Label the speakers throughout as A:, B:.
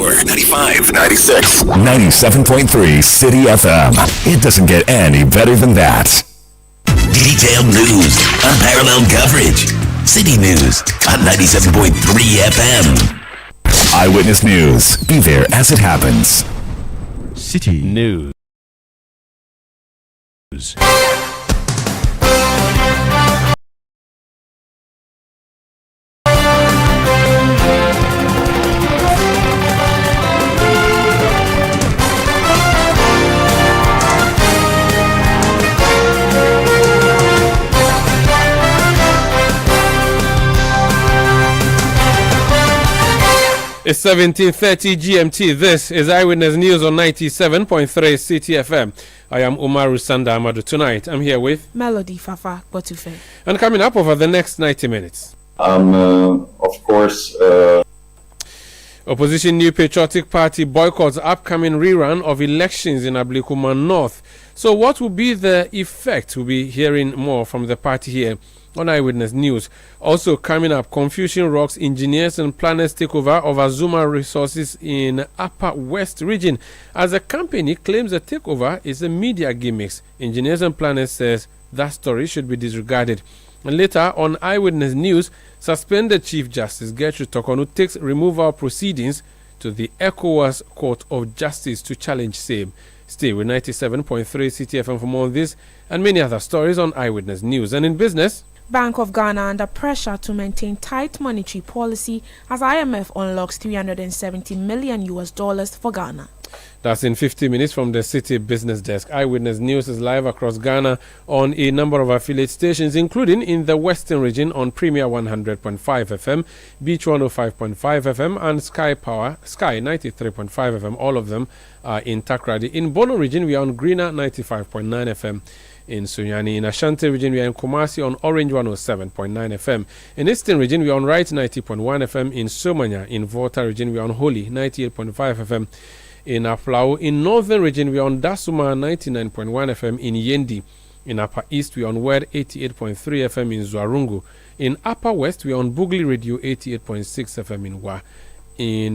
A: 94, 95, 96, 97.3 Citi FM. It doesn't get any better than that. Detailed news, unparalleled coverage. Citi News on 97.3 FM. Eyewitness News. Be there as it happens.
B: Citi News.
C: It's 17:30 GMT. This is Eyewitness News on 97.3 Citi FM. I am Umaru Sanda Amadu. Tonight, I'm here with
D: Melody Fafa Botufe.
C: And coming up over the next 90 minutes.
E: Of course,
C: Opposition New Patriotic Party boycotts upcoming rerun of elections in Ablikuma North. So what will be the effect? We'll be hearing more from the party here on Eyewitness News. Also coming up, Confusion rocks engineers and planners takeover of Azuma Resources in Upper West region. As the company claims the takeover is a media gimmicks, engineers and planners says that story should be disregarded. And later on Eyewitness News, suspended Chief Justice Gertrude Tokonu takes removal proceedings to the ECOWAS Court of Justice to challenge same. Stay with 97.3 Citi FM for more on this and many other stories on Eyewitness News. And in business,
D: Bank of Ghana under pressure to maintain tight monetary policy as IMF unlocks $370 million for Ghana.
C: That's in 50 minutes from the Citi Business Desk. Eyewitness News is live across Ghana on a number of affiliate stations, including in the Western region on Premier 100.5 FM, Beach 105.5 FM, and Sky 93.5 FM. All of them are in Takrady. In Bono region, we are on Greener 95.9 FM. In Sunyani. In Ashanti region, we are in Kumasi on Orange 107.9 FM. In Eastern region, we are on Right 90.1 FM. In Somanya, in Volta region, we are on Holy 98.5 FM. In Aflao, in Northern region, we are on Dasuma 99.1 FM. In Yendi, in Upper East, we are on Word 88.3 FM. In Zuarungu, in Upper West, we are on Bugli Radio 88.6 FM. In Wa, in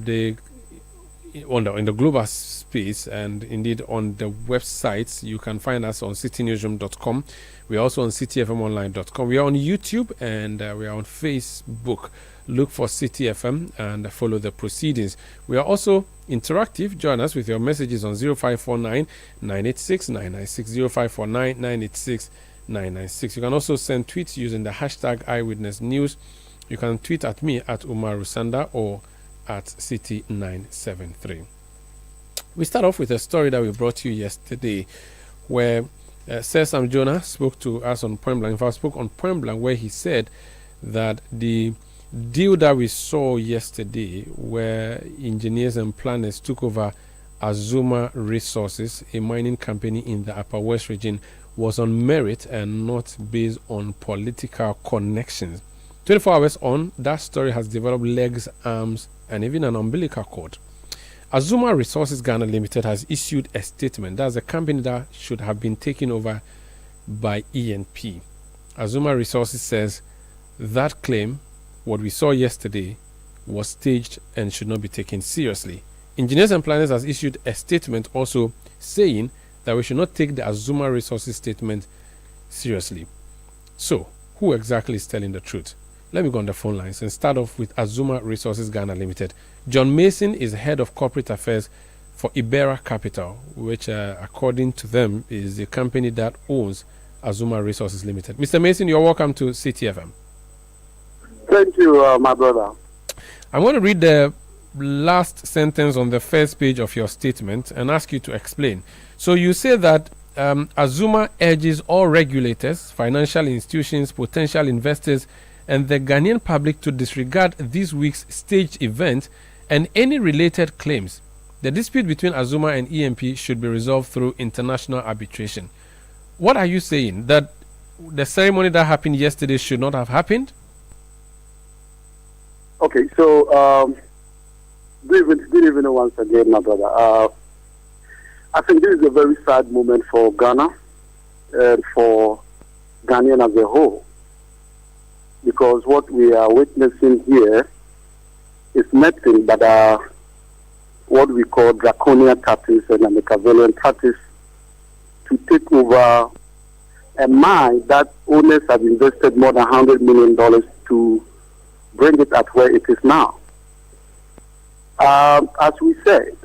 C: the global space and indeed on the websites, you can find us on citinewsroom.com. We are also on citifmonline.com. We are on YouTube and we are on Facebook. Look for Citi FM and follow the proceedings. We are also interactive. Join us with your messages on 0549 986 996 0549 986 996. You can also send tweets using the hashtag Eyewitness News. You can tweet at me at Umaru Sanda or at Citi973. We start off with a story that we brought you yesterday where Sir Sam Jonah spoke to us on Point Blank. In fact, spoke on Point Blank where he said that the deal that we saw yesterday where engineers and planners took over Azuma Resources, a mining company in the Upper West region, was on merit and not based on political connections. 24 hours on, that story has developed legs, arms, and even an umbilical cord. Azuma Resources Ghana Limited has issued a statement. That's a company that should have been taken over by ENP. Azuma Resources says that claim, what we saw yesterday, was staged and should not be taken seriously. Engineers and Planners has issued a statement also saying that we should not take the Azuma Resources statement seriously. So, who exactly is telling the truth? Let me go on the phone lines and start off with Azuma Resources Ghana Limited. John Mason is head of corporate affairs for Ibera Capital, which according to them is the company that owns Azuma Resources Limited. Mr. Mason, you're welcome to Citi FM.
E: thank you, my brother.
C: I'm going to read the last sentence on the first page of your statement and ask you to explain. So you say that Azuma urges all regulators, financial institutions, potential investors, and the Ghanaian public to disregard this week's staged event and any related claims. The dispute between Azuma and EMP should be resolved through international arbitration. What are you saying? That the ceremony that happened yesterday should not have happened?
E: Okay, so good evening once again, my brother. I think this is a very sad moment for Ghana and for Ghanaian as a whole, because what we are witnessing here is nothing but what we call draconian tactics and Machiavellian tactics to take over a mine that owners have invested more than $100 million to bring it at where it is now. As we said,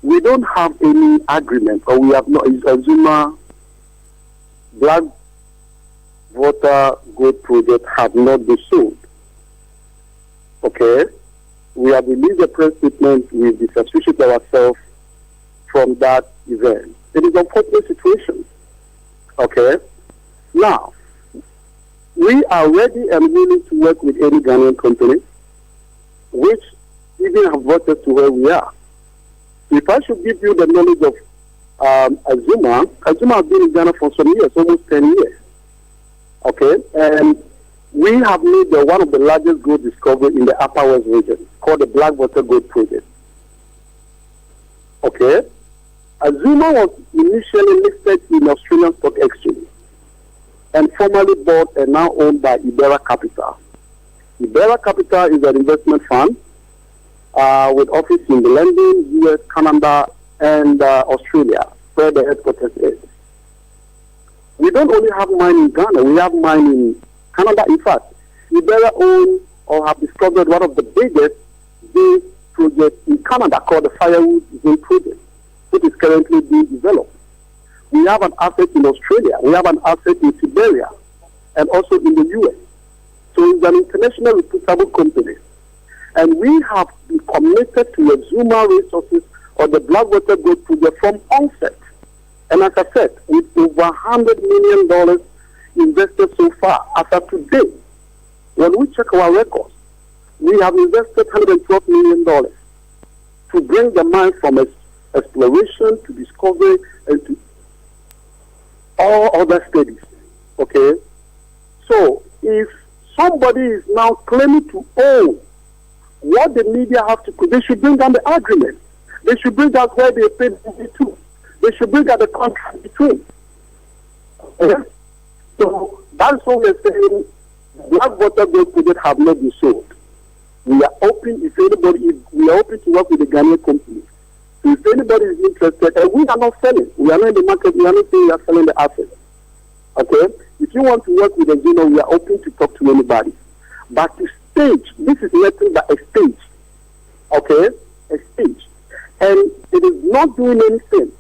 E: we don't have any agreement, or we have not. Azuma Black Water Gold Project had not been sold. Okay? We have released a press statement. We disassociated ourselves from that event. It is an unfortunate situation. Okay? Now, we are ready and willing to work with any Ghanaian company, which even have brought us to where we are. If I should give you the knowledge of Azuma has been in Ghana for some years, almost 10 years. Okay? And we have made one of the largest gold discoveries in the Upper West region, called the Blackwater Gold Project. Okay? Azuma was initially listed in Australian Stock Exchange and formerly bought and now owned by Ibera Capital. Ibera Capital is an investment fund with office in London, US, Canada, and Australia, where the headquarters is. We don't only have mine in Ghana, we have mine in Canada. In fact, Ibera own or have discovered one of the biggest zinc projects in Canada called the Firewood Zinc Project, which is currently being developed. We have an asset in Australia, we have an asset in Siberia, and also in the US. So it's an international reputable company. And we have been committed to Azuma Resources or the Blackwater Gold Project from onset. And as I said, with over $100 million invested so far, as of today, when we check our records, we have invested $112 million to bring the mine from exploration to discovery and to all other studies. Okay? So, if somebody is now claiming to own what the media have to, they should bring down the agreement. They should bring out where they paid to. They should bring out the contract between. Okay? So that's what we're saying. Blackwater Gold Project have not been sold. We are open. We are open to work with the Ghanaian company. So if anybody is interested, and we are not selling. We are not in the market. We are not saying we are selling the assets. Okay? If you want to work with Azuma, we are open to talk to anybody. But to stage, this is nothing but a stage. Okay? A stage. And it is not doing anything,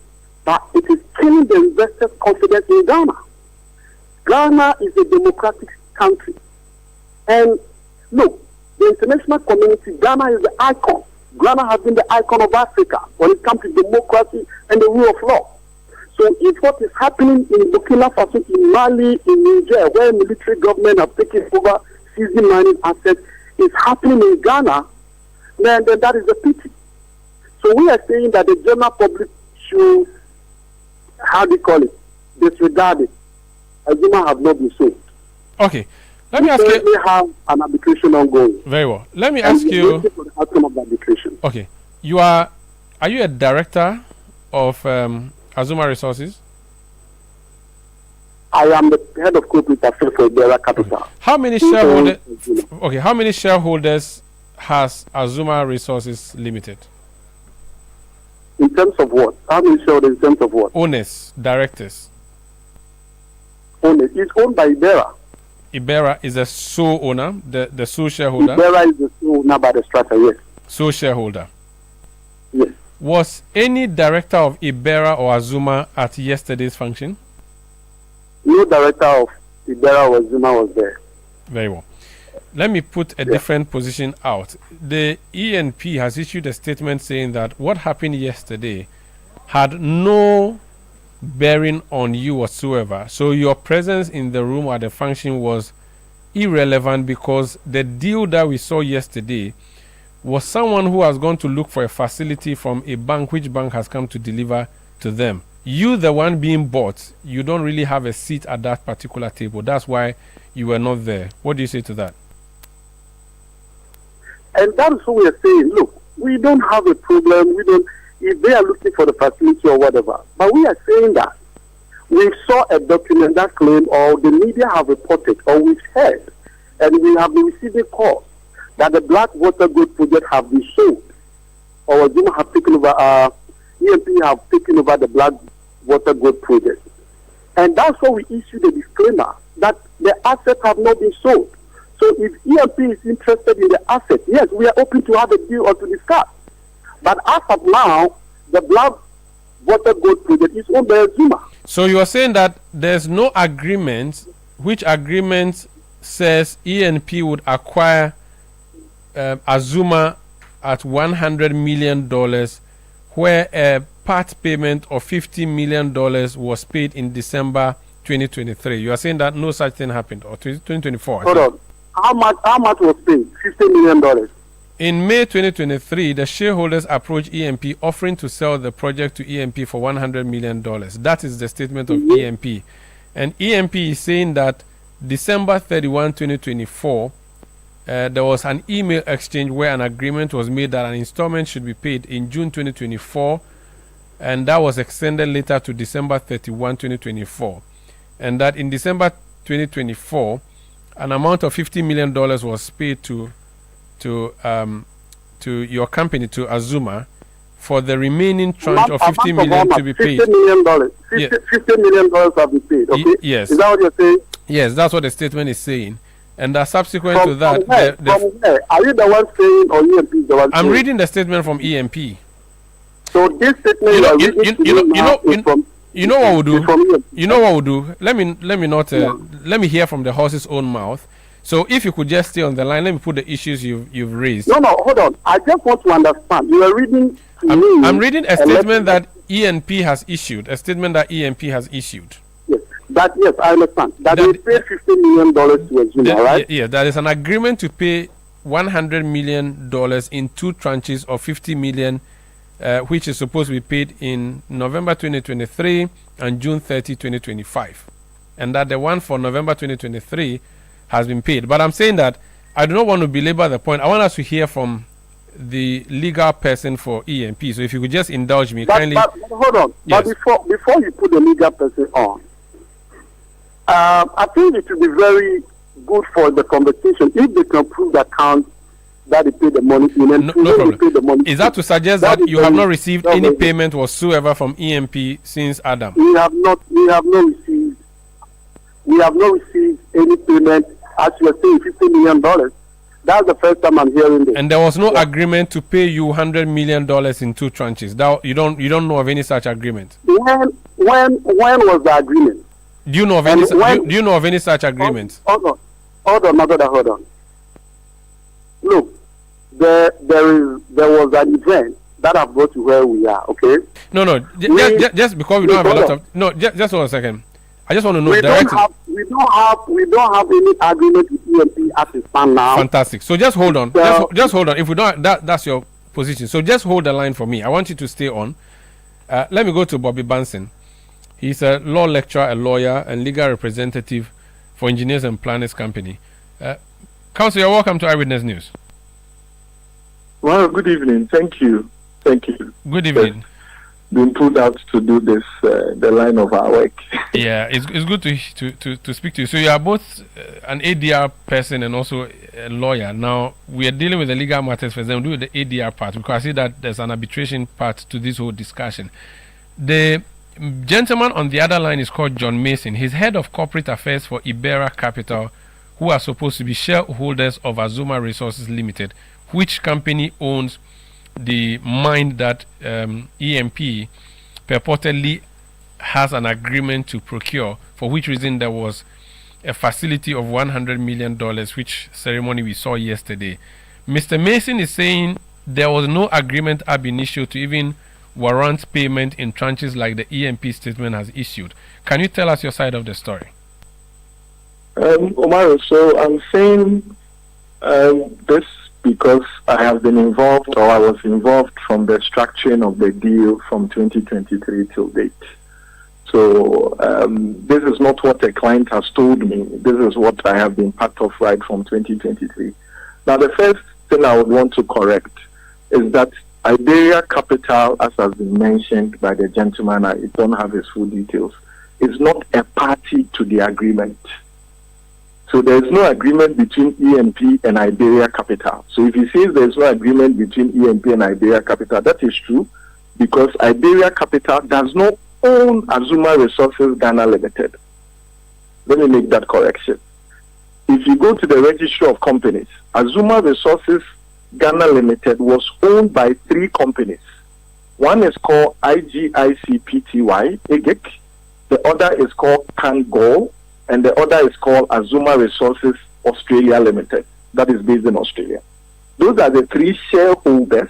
E: but it is killing the investors' confidence in Ghana. Ghana is a democratic country. And look, the international community, Ghana is the icon. Ghana has been the icon of Africa when it comes to democracy and the rule of law. So if what is happening in Burkina Faso, in Mali, in Niger, where military government have taken over seizing mining assets, is happening in Ghana, then that is a pity. So we are saying that the general public should, disregard it. Azuma have not been sold.
C: Okay. Let me ask you.
E: We have an arbitration ongoing.
C: Very well. Let me ask you.
E: For the outcome of the arbitration.
C: Okay. Are you a director of Azuma Resources?
E: I am the head of corporate affairs for Ibera Capital.
C: Okay. How many shareholders? Okay. How many shareholders has Azuma Resources Limited?
E: In terms of what? How many shareholders in terms of what?
C: Owners, directors.
E: Owners. It's owned by Ibera.
C: Ibera is a sole owner, the sole shareholder.
E: Ibera is the sole owner by the strata, yes.
C: Sole shareholder.
E: Yes.
C: Was any director of Ibera or Azuma at yesterday's function?
E: No director of Ibera or Azuma was there.
C: Very well. Let me put a different position out. The ENP has issued a statement saying that what happened yesterday had no bearing on you whatsoever. So your presence in the room at the function was irrelevant because the deal that we saw yesterday was someone who has gone to look for a facility from a bank, which bank has come to deliver to them. You, the one being bought, you don't really have a seat at that particular table. That's why you were not there. What do you say to that?
E: And that's what we are saying. Look, we don't have a problem. We don't. If they are looking for the facility or whatever, but we are saying that we saw a document that claimed, or the media have reported, or we've heard, and we have been receiving calls that the Blackwater Gold Project have been sold. or Azuma have taken over, EMP have taken over the Black Water Gold project. And that's why we issued a disclaimer that the assets have not been sold. So if EMP is interested in the asset, yes, we are open to have a deal or to discuss. But as of now, the Black Water Gold project is owned by Azuma.
C: So you are saying that there's no agreement, which agreement says ENP would acquire Azuma at $100 million, where a part payment of $50 million was paid in December 2023. You are saying that no such thing happened, or 2024?
E: Hold on. How much was paid? $50 million.
C: In May 2023, the shareholders approached EMP offering to sell the project to EMP for $100 million. That is the statement of EMP. And EMP is saying that December 31, 2024, there was an email exchange where an agreement was made that an installment should be paid in June 2024, and that was extended later to December 31, 2024. And that in December 2024, an amount of $50 million was paid to your company, to Azuma, for the remaining tranche of $50 million to be paid.
E: $50 million. $50 million have been paid. Okay.
C: Yes.
E: Is that what you're saying?
C: Yes, that's what the statement is saying. And that subsequent to that,
E: from where? Are you the one saying, or EMP is the one saying?
C: I'm reading the statement from EMP.
E: So this statement
C: you know what we'll do. You know what we'll do. Let me hear from the horse's own mouth. So if you could just stay on the line, let me put the issues you've raised.
E: No, hold on. I just want to understand. You are reading.
C: I'm reading a statement that ENP has issued. A statement that ENP has issued.
E: Yes, I understand. That they pay $50 million to Azuma, right?
C: Yeah, there is an agreement to pay $100 million in two tranches of $50 million, which is supposed to be paid in November 2023 and June 30, 2025. And that the one for November 2023 has been paid. But I'm saying that I do not want to belabor the point. I want us to hear from the legal person for EMP. So if you could just indulge me kindly.
E: But hold on. Yes. But before you put the legal person on, I think it would be very good for the conversation if they can prove the account that they pay the money in. And
C: no problem.
E: Pay the money.
C: Is that to suggest that you have not received any payment whatsoever from EMP since Adam?
E: We have not received any payment. As you are saying, $50 million. That's the first time I'm hearing this.
C: And there was no agreement to pay you $100 million in two tranches. That you don't know of any such agreement.
E: When was the agreement?
C: Do you know of any such agreement?
E: Hold on. Look, there was an event that have brought to where we are. Okay.
C: No. Just because we don't have a lot of just 1 second. I just want to know directly.
E: We don't have any agreement with EMP as it stands now.
C: Fantastic. So just hold on. Just hold on. If we don't, that's your position. So just hold the line for me. I want you to stay on. Let me go to Bobby Banson. He's a law lecturer, a lawyer, and legal representative for Engineers and Planners Company. Counsel, you're welcome to Eyewitness News.
F: Well, good evening. Thank you.
C: Good evening.
F: Been pulled out to do this, the line of our work.
C: Yeah, it's good to speak to you. So you are both an ADR person and also a lawyer. Now, we are dealing with the legal matters first, then we'll do the ADR part, because I see that there's an arbitration part to this whole discussion. The gentleman on the other line is called John Mason. He's head of corporate affairs for Ibera Capital, who are supposed to be shareholders of Azuma Resources Limited, which company owns the mine that EMP purportedly has an agreement to procure, for which reason there was a facility of $100 million, which ceremony we saw yesterday. Mr. Mason is saying there was no agreement ab initio to even warrant payment in tranches like the EMP statement has issued. Can you tell us your side of the story?
F: Omar, so I'm saying this because I have been involved, or I was involved from the structuring of the deal from 2023 till date. So this is not what a client has told me. This is what I have been part of right from 2023. Now, the first thing I would want to correct is that Iberia Capital, as has been mentioned by the gentleman, I don't have his full details, is not a party to the agreement. So there's no agreement between EMP and Iberia Capital. So if he says there's no agreement between EMP and Iberia Capital, that is true, because Iberia Capital does not own Azuma Resources Ghana Limited. Let me make that correction. If you go to the registry of companies, Azuma Resources Ghana Limited was owned by 3 companies. One is called IGICPTY, EGIC. The other is called Kangol, and the other is called Azuma Resources Australia Limited. That is based in Australia. Those are the 3 shareholders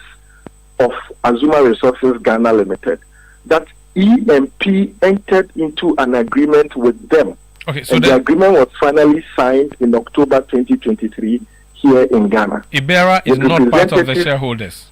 F: of Azuma Resources Ghana Limited that EMP entered into an agreement with them.
C: Okay, so
F: and the agreement was finally signed in October 2023 here in Ghana.
C: Iberia is not part of the shareholders.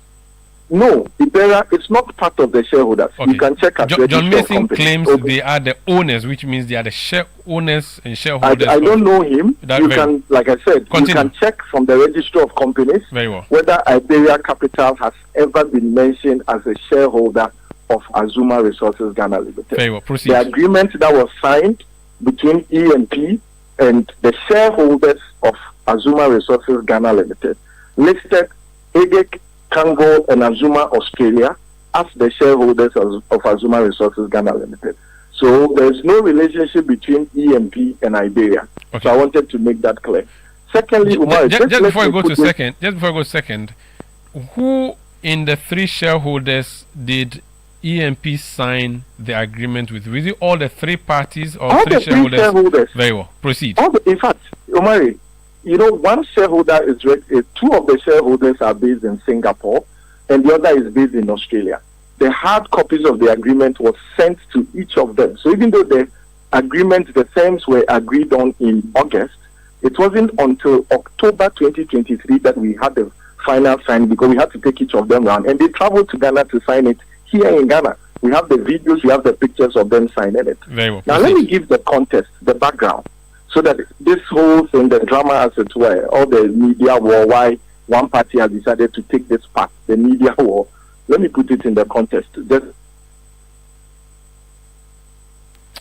F: No, Iberia is not part of the shareholders.
C: Okay.
F: You can check at
C: John Mason claims they are the owners, which means they are the share owners and shareholders.
F: I don't know him. You can, like I said, you can check from the register of companies whether Iberia Capital has ever been mentioned as a shareholder of Azuma Resources Ghana Limited.
C: Very well. Proceed.
F: The agreement that was signed between EMP and the shareholders of Azuma Resources Ghana Limited listed EGIC, Kangol, and Azuma Australia as the shareholders of Azuma Resources Ghana Limited. So there's no relationship between EMP and Iberia. Okay. So I wanted to make that clear. Secondly, Umar,
C: just before I go to second, who in the 3 shareholders did EMP sign the agreement with? Was it all the 3 parties or
F: all
C: 3
F: the
C: shareholders?
F: 3 shareholders?
C: Very well. Proceed.
F: In fact, Umari, one shareholder is 2 of the shareholders are based in Singapore, and the other is based in Australia. The hard copies of the agreement was sent to each of them. So even though the agreement, the terms were agreed on in August, it wasn't until October 2023 that we had the final sign, because we had to take each of them around, and they traveled to Ghana to sign it here in Ghana. We have the videos, we have the pictures of them signing it.
C: Very well.
F: Now let me give the context, the background, so that this whole thing, the drama as it were, all the media war, why one party has decided to take this path, the media war. Let me put it in the context.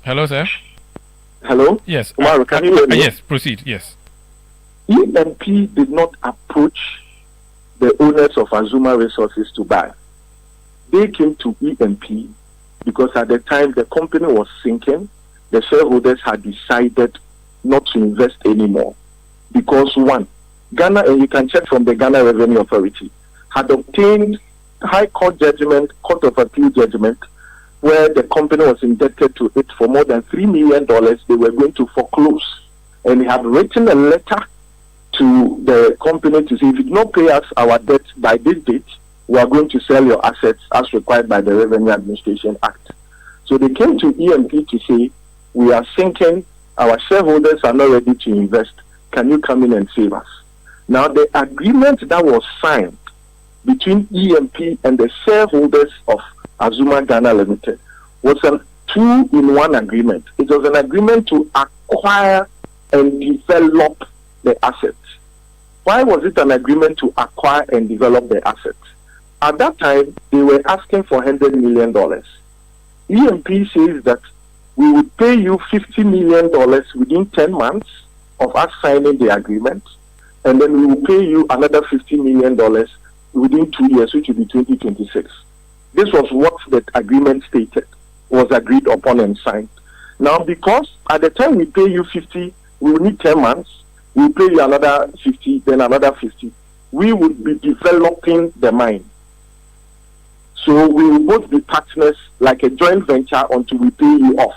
C: Hello, sir.
F: Hello?
C: Yes.
F: Umaru, can you hear me?
C: Yes, proceed, yes.
F: EMP did not approach the owners of Azuma Resources to buy. They came to EMP because at the time the company was sinking. The shareholders had decided not to invest anymore because, one, Ghana, and you can check from the Ghana Revenue Authority, had obtained High Court judgment, Court of Appeal judgment, where the company was indebted to it for more than $3 million. They were going to foreclose, and they had written a letter to the company to say, if you do not pay us our debt by this date, we are going to sell your assets as required by the Revenue Administration Act. So they came to EMP to say, we are sinking, our shareholders are not ready to invest. Can you come in and save us? Now, the agreement that was signed between EMP and the shareholders of Azuma Ghana Limited was a 2-in-1 agreement. It was an agreement to acquire and develop the assets. Why was it an agreement to acquire and develop the assets? At that time, they were asking for $100 million. EMP says that we would pay you $50 million within 10 months of us signing the agreement, and then we will pay you another $50 million within 2 years, which will be 2026. This was what the agreement stated, was agreed upon and signed. Now, because at the time we pay you 50, we will need 10 months, we will pay you another 50, then another 50. We would be developing the mine. So we will both be partners like a joint venture until we pay you off.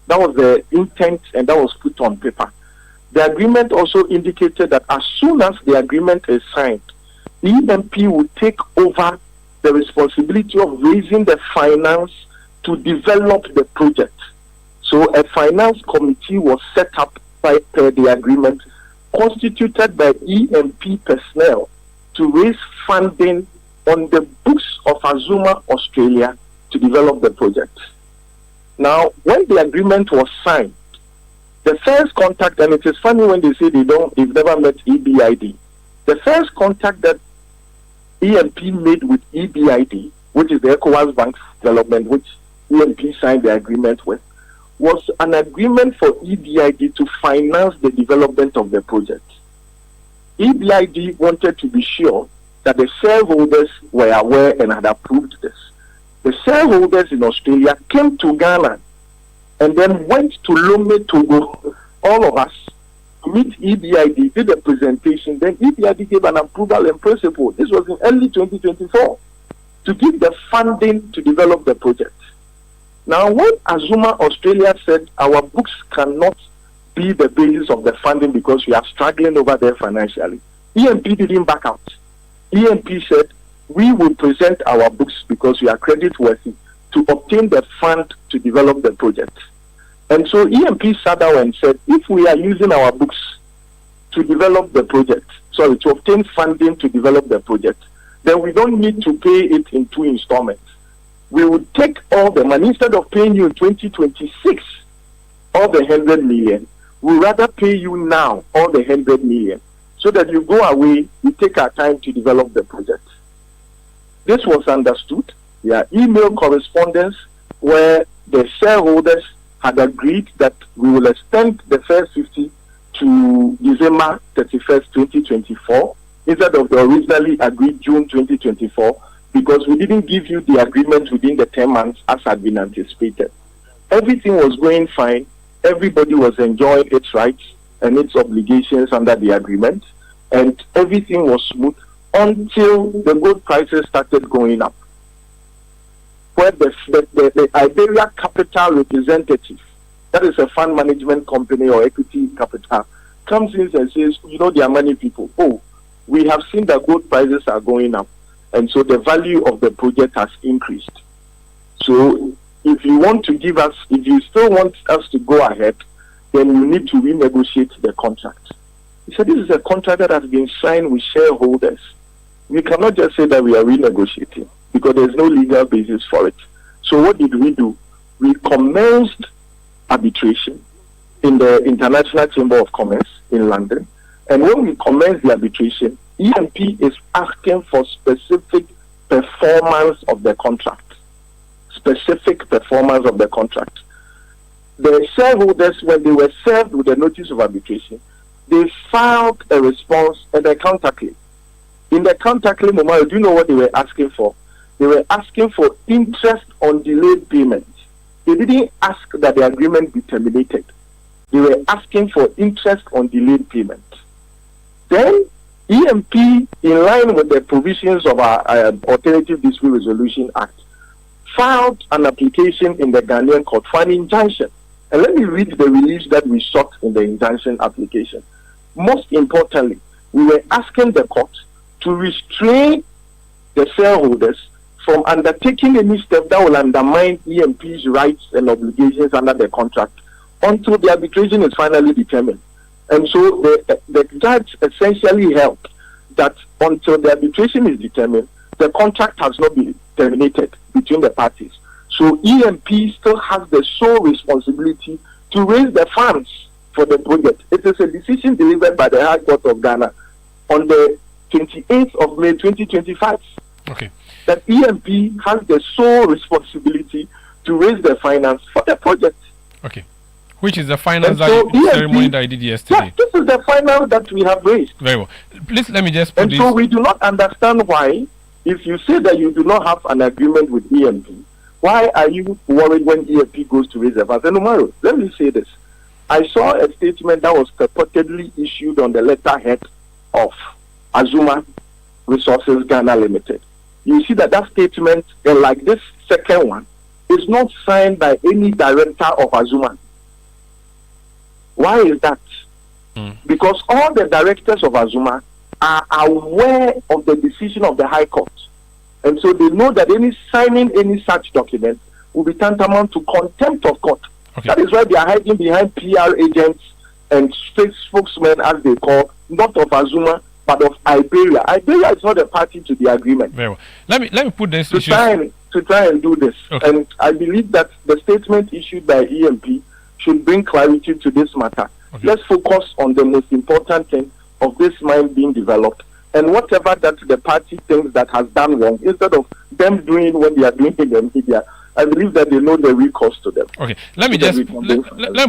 F: That was the intent, and that was put on paper. The agreement also indicated that as soon as the agreement is signed, EMP will take over the responsibility of raising the finance to develop the project. So a finance committee was set up by the agreement, constituted by EMP personnel to raise funding on the books of Azuma Australia to develop the project. Now, when the agreement was signed, the first contact, and it is funny when they say they've never met EBID. The first contact that EMP made with EBID, which is the ECOWAS Bank Development, which EMP signed the agreement with, was an agreement for EBID to finance the development of the project. EBID wanted to be sure that the shareholders were aware and had approved this. The shareholders in Australia came to Ghana and then went to Lomé, Togo, all of us, to meet EBID, did a presentation, then EBID gave an approval in principle. This was in early 2024, to give the funding to develop the project. Now, when Azuma Australia said our books cannot be the basis of the funding because we are struggling over there financially, EMP didn't back out. EMP said, we will present our books because we are credit worthy to obtain the fund to develop the project. And so EMP sat down and said, if we are using our books to develop the project, to obtain funding to develop the project, then we don't need to pay it in 2 installments. We would take all the money, instead of paying you in 2026, all the 100 million, we'd rather pay you now all the 100 million, so that you go away, we take our time to develop the project. This was understood. There are email correspondence where the shareholders had agreed that we will extend the first 50 to December 31st, 2024, instead of the originally agreed June 2024, because we didn't give you the agreement within the 10 months as had been anticipated. Everything was going fine. Everybody was enjoying its rights and its obligations under the agreement, and everything was smooth until the gold prices started going up, where the Iberia Capital representative, that is a fund management company or equity capital, comes in and says, there are many people. Oh, we have seen that gold prices are going up, and so the value of the project has increased. So if you want to give us, if you still want us to go ahead, then you need to renegotiate the contract. He said, this is a contract that has been signed with shareholders. We cannot just say that we are renegotiating, because there's no legal basis for it. So what did we do? We commenced arbitration in the International Chamber of Commerce in London. And when we commenced the arbitration, EMP is asking for specific performance of the contract. Specific performance of the contract. The shareholders, when they were served with the notice of arbitration, they filed a response and a counterclaim. In the counterclaim, do you know what they were asking for? They were asking for interest on delayed payment. They didn't ask that the agreement be terminated. They were asking for interest on delayed payment. Then EMP, in line with the provisions of our Alternative Dispute Resolution Act, filed an application in the Ghanaian court for an injunction. And let me read the relief that we sought in the injunction application. Most importantly, we were asking the court to restrain the shareholders from undertaking any step that will undermine EMP's rights and obligations under the contract until the arbitration is finally determined. And so the judge essentially held that until the arbitration is determined, the contract has not been terminated between the parties. So EMP still has the sole responsibility to raise the funds for the project. It is a decision delivered by the High Court of Ghana on the 28th of May 2025.
C: Okay.
F: That EMP has the sole responsibility to raise the finance for the project.
C: Okay. Which is the finance ceremony that I did yesterday?
F: Yeah, this is the finance that we have raised.
C: Very well. Please let me just put
F: and
C: this.
F: So we do not understand why, if you say that you do not have an agreement with EMP, why are you worried when EMP goes to raise the funds? And tomorrow, let me say this. I saw a statement that was purportedly issued on the letterhead of Azuma Resources Ghana Limited. You see that statement, like this second one, is not signed by any director of Azuma. Why is that? Because all the directors of Azuma are aware of the decision of the High Court. And so they know that signing any such document will be tantamount to contempt of court. Okay. That is why they are hiding behind PR agents and spokesmen, as they call, not of Azuma, but of Iberia. Iberia is not a party to the agreement.
C: Very well. Let me put this
F: to try and do this. Okay. And I believe that the statement issued by EMP should bring clarity to this matter. Okay. Let's focus on the most important thing of this mine being developed, and whatever that the party thinks that has done wrong, instead of them doing what they are doing in the media, I believe that they know the recourse to them.
C: Okay, let me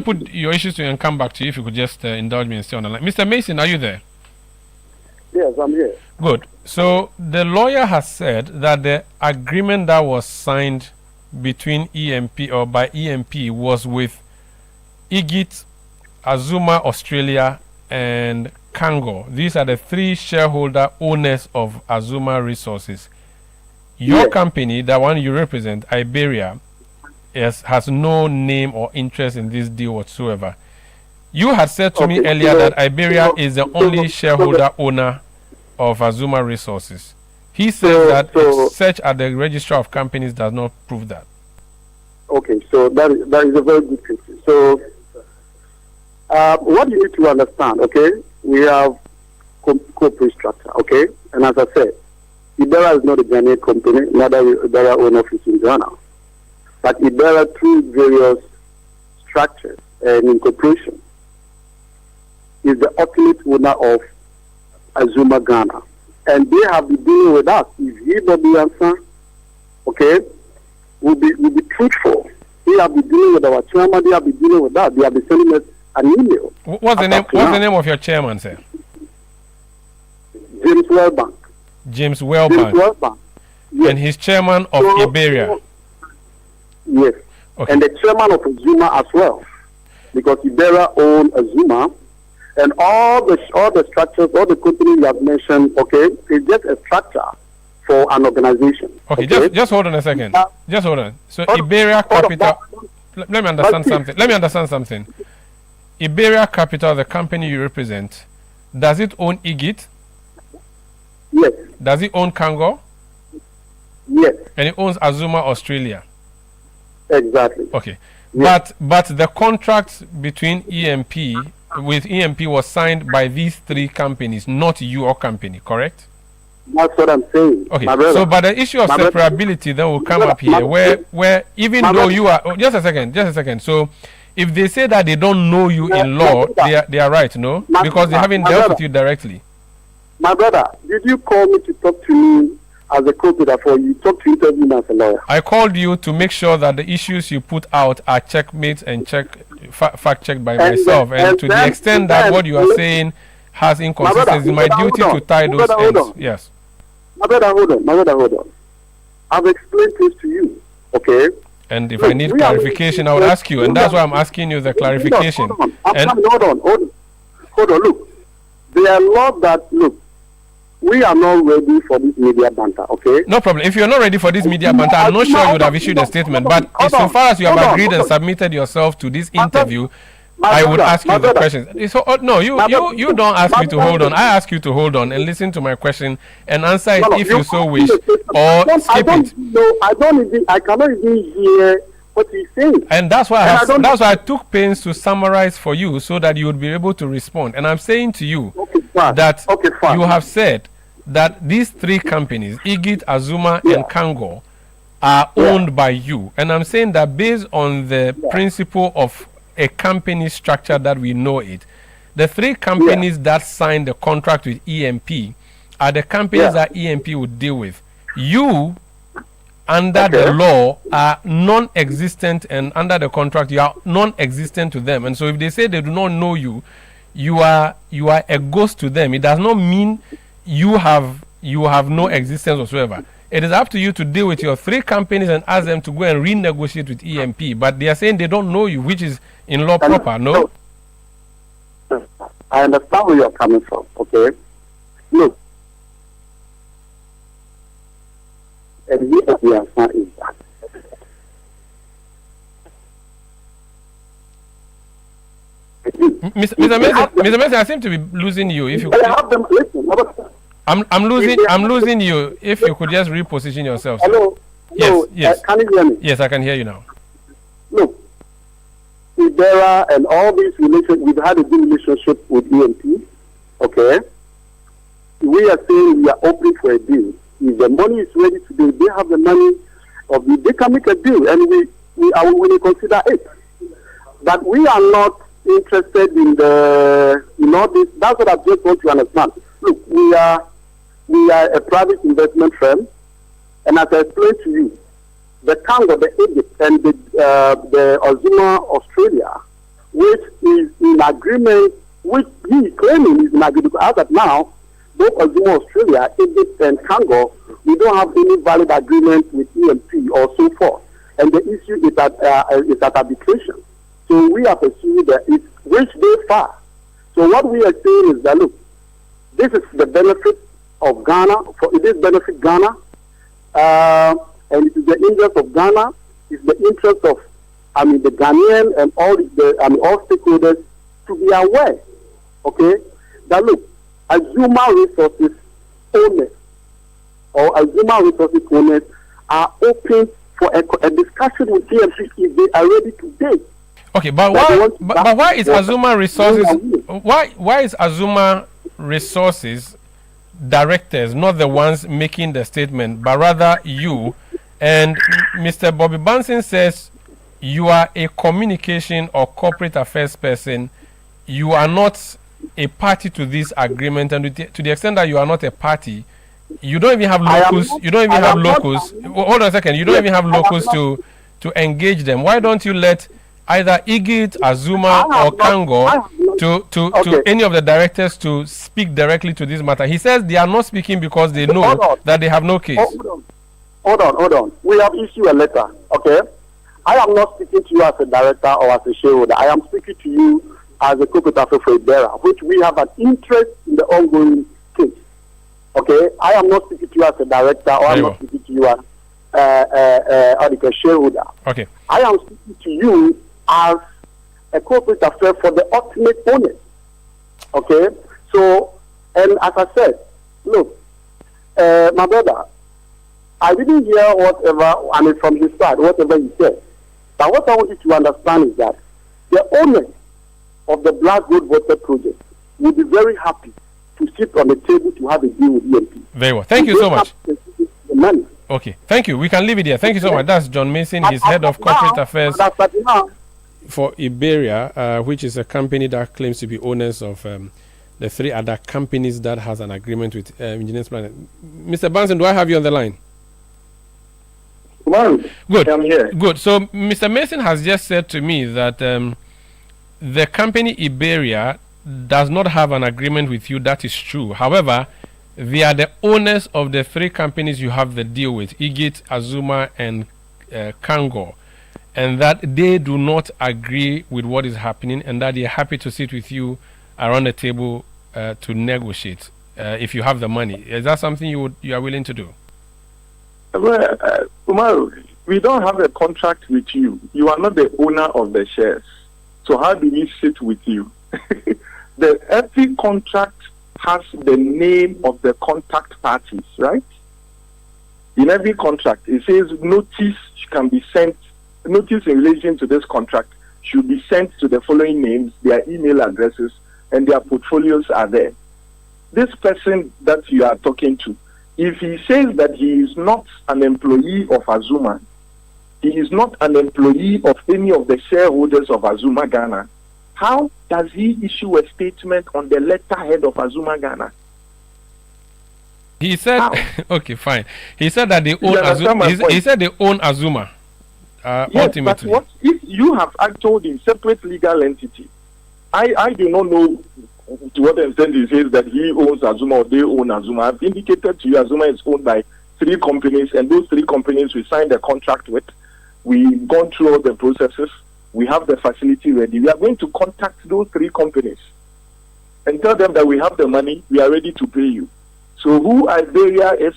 C: put your issues to you and come back to you if you could just indulge me and stay on the line. Mr. Mason, are you there?
E: Yes, I'm here.
C: Good. So the lawyer has said that the agreement that was signed between EMP or by EMP was with IGIT, Azuma Australia, and Kango. These are the three shareholder owners of Azuma Resources. Your company, the one you represent, Iberia, has no name or interest in this deal whatsoever. You had said to me earlier that Iberia is the only shareholder owner of Azuma Resources. He says that search at the Registrar of Companies does not prove that.
E: Okay, so that is a very good question. So what you need to understand, okay, we have corporate structure, okay, and as I said, Iberia is not a Ghanaian company, neither Iberia own office in Ghana, but Iberia through various structures and incorporation is the ultimate owner of Azuma Ghana, and they have been dealing with us. If he don't be answer, okay, will be truthful. They have been dealing with our chairman. They have been dealing with that. They have been sending us an email.
C: What's the name of your chairman, sir?
E: James Wellbank.
C: James Wellbank. Yes. And he's chairman of Iberia.
E: Yes. Okay. And the chairman of Azuma as well, because Iberia owns Azuma. And all the structures, all the companies you have mentioned, okay, it's just a structure for an organization.
C: Okay, just hold on a second. Just hold on. So Iberia Capital, let me understand something. Iberia Capital, the company you represent, does it own IGIT?
E: Yes.
C: Does it own Kango?
E: Yes.
C: And it owns Azuma Australia?
E: Exactly.
C: Okay. Yes. But the contract between EMP with EMP was signed by these three companies, not your company, correct?
E: That's what I'm saying.
C: Okay, so but the issue of separability then will come up here, where even though you are, just a second. So if they say that they don't know you in law, they are right, no? Because they haven't dealt with you directly.
E: My brother, did you call me to talk to me as a co-operator for you? Talk to me as a lawyer.
C: I called you to make sure that the issues you put out are checkmates and fact-checked by myself. And to the extent that what you are saying has inconsistencies, it's my duty to tie those ends. Yes.
E: My brother, hold on. I've explained this to you, okay?
C: And if I need clarification, I will ask you. And that's why I'm asking you the clarification.
E: Hold on. Look, there are laws that, look, we are not ready for this media banter, okay?
C: No problem. If you're not ready for this media banter, I'm not sure you would have issued a statement. But so far as you have agreed and submitted yourself to this interview, I would ask you the questions. So, no, you don't ask me to hold on. I ask you to hold on and listen to my question and answer it if you so wish, or skip it.
E: No, I cannot even hear what he's saying.
C: And that's why I took pains to summarize for you so that you would be able to respond. And I'm saying to you that you have said that these three companies, IGIT, Azuma, and Kango, are owned by you. And I'm saying that based on the principle of a company structure that we know it, the three companies that signed the contract with EMP are the companies that EMP would deal with. You, under the law, are non-existent, and under the contract, you are non-existent to them. And so if they say they do not know you, you are a ghost to them. It does not mean you have no existence whatsoever. It is up to you to deal with your three companies and ask them to go and renegotiate with EMP. But they are saying they don't know you, which is in law proper, no?
E: I understand where you are coming from, okay? Look, and here the answer is that.
C: Mr. Messi, I seem to be losing you. If you could, I'm losing you. If you could just reposition yourself. Sir.
E: Hello.
C: Yes.
E: Can you hear me?
C: Yes, I can hear you now.
E: Look, Iberia and all these relations, we've had a good relationship with EMP. Okay. We are saying we are open for a deal. If the money is ready today, they have the money, they can make a deal, and we are willing to consider it. But we are not interested in all this. That's what I just want to understand. Look, we are a private investment firm, and as I explained to you, the Congo, the Egypt, and the Azuma Australia, which is in agreement, which he claiming is in agreement. As of now, both Azuma Australia, Egypt, and Congo, we don't have any valid agreement with EMP or so forth. And the issue is at arbitration. So we are pursuing that it reached this far. So what we are saying is that, look, this is the benefit of Ghana, it is benefit Ghana, and it is the interest of Ghana, it's the interest of, the Ghanaian and all stakeholders to be aware, okay, that look, Azuma Resources owners or Azuma Resources owners are open for a discussion with TMC if they are ready to date.
C: Okay, but why is Azuma Resources why is Azuma Resources directors not the ones making the statement, but rather you? And Mr. Bobby Banson says you are a communication or corporate affairs person. You are not a party to this agreement, and to the extent that you are not a party, you don't even have locals. Hold on a second. You don't even have locals to engage them. Why don't you let either Igit, Azuma, or Kango to any of the directors to speak directly to this matter? He says they are not speaking because they know that they have no case.
E: Hold on. We have issued a letter, okay? I am not speaking to you as a director or as a shareholder. I am speaking to you as a corporate affairs for bearer, which we have an interest in the ongoing case. Okay? I am not speaking to you as a director or I'm not speaking to you as a shareholder.
C: Okay.
E: I am speaking to you as a corporate affair for the ultimate owner. Okay? So, and as I said, look, my brother, I didn't hear whatever, from his side, whatever he said. But what I want you to understand is that the owner of the Black Gold Water project will be very happy to sit on the table to have a deal with EMP.
C: Very well. Thank you so much.
E: The money.
C: Okay. Thank you. We can leave it here. Thank you so much. That's John Mason. He's head of corporate affairs for Iberia, which is a company that claims to be owners of the three other companies that has an agreement with Engineers Planet. Mr. Banson, do I have you on the line? Good.
F: I'm here.
C: Good. So Mr. Mason has just said to me that the company Iberia does not have an agreement with you. That is true. However, they are the owners of the three companies you have the deal with, Igit, Azuma, and Kango, and that they do not agree with what is happening, and that they are happy to sit with you around the table to negotiate if you have the money. Is that something you are willing to do?
F: Well, Umaru, we don't have a contract with you. You are not the owner of the shares. So how do we sit with you? Every contract has the name of the contact parties, right? In every contract, it says notice can be sent, notice in relation to this contract should be sent to the following names, their email addresses, and their portfolios are there. This person that you are talking to, if he says that he is not an employee of Azuma, he is not an employee of any of the shareholders of Azuma Ghana, how does he issue a statement on the letterhead of Azuma Ghana?
C: He said, okay, fine. He said that they own Azuma. He said they own Azuma.
F: Yes,
C: ultimately.
F: but what if you have told him separate legal entity? I do not know to what extent he says that he owns Azuma or they own Azuma. I've indicated to you Azuma is owned by three companies, and those three companies we signed a contract with. We've gone through all the processes. We have the facility ready. We are going to contact those three companies and tell them that we have the money, we are ready to pay you. So who Iberia is,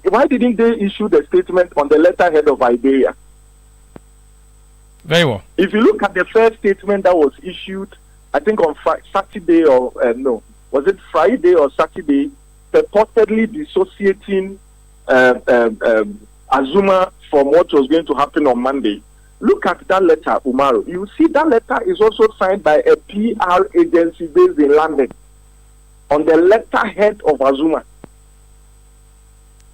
F: why didn't they issue the statement on the letterhead of Iberia?
C: Very well.
F: If you look at the first statement that was issued, I think on Saturday or was it Friday or Saturday, purportedly dissociating Azuma from what was going to happen on Monday. Look at that letter, Umaru. You see that letter is also signed by a PR agency based in London on the letterhead of Azuma.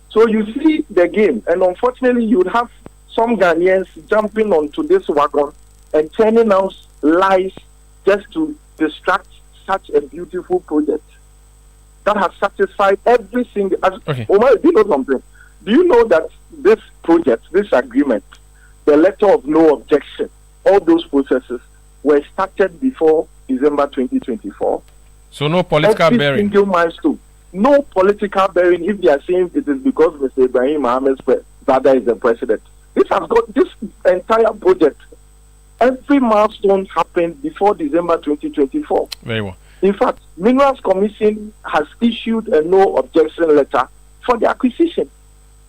F: So you see the game, and unfortunately you would have some Ghanaians jumping onto this wagon and turning out lies just to distract such a beautiful project that has satisfied every single.
C: Okay.
F: Umaru, do you know something? Do you know that this project, this agreement, the letter of no objection, all those processes were started before December 2024?
C: So no political bearing.
F: Single milestone. No political bearing if they are saying it is because Mr. Ibrahim Mohammed's father is the president. This has got this entire project. Every milestone happened before December 2024.
C: Very well.
F: In fact, Minerals Commission has issued a no objection letter for the acquisition.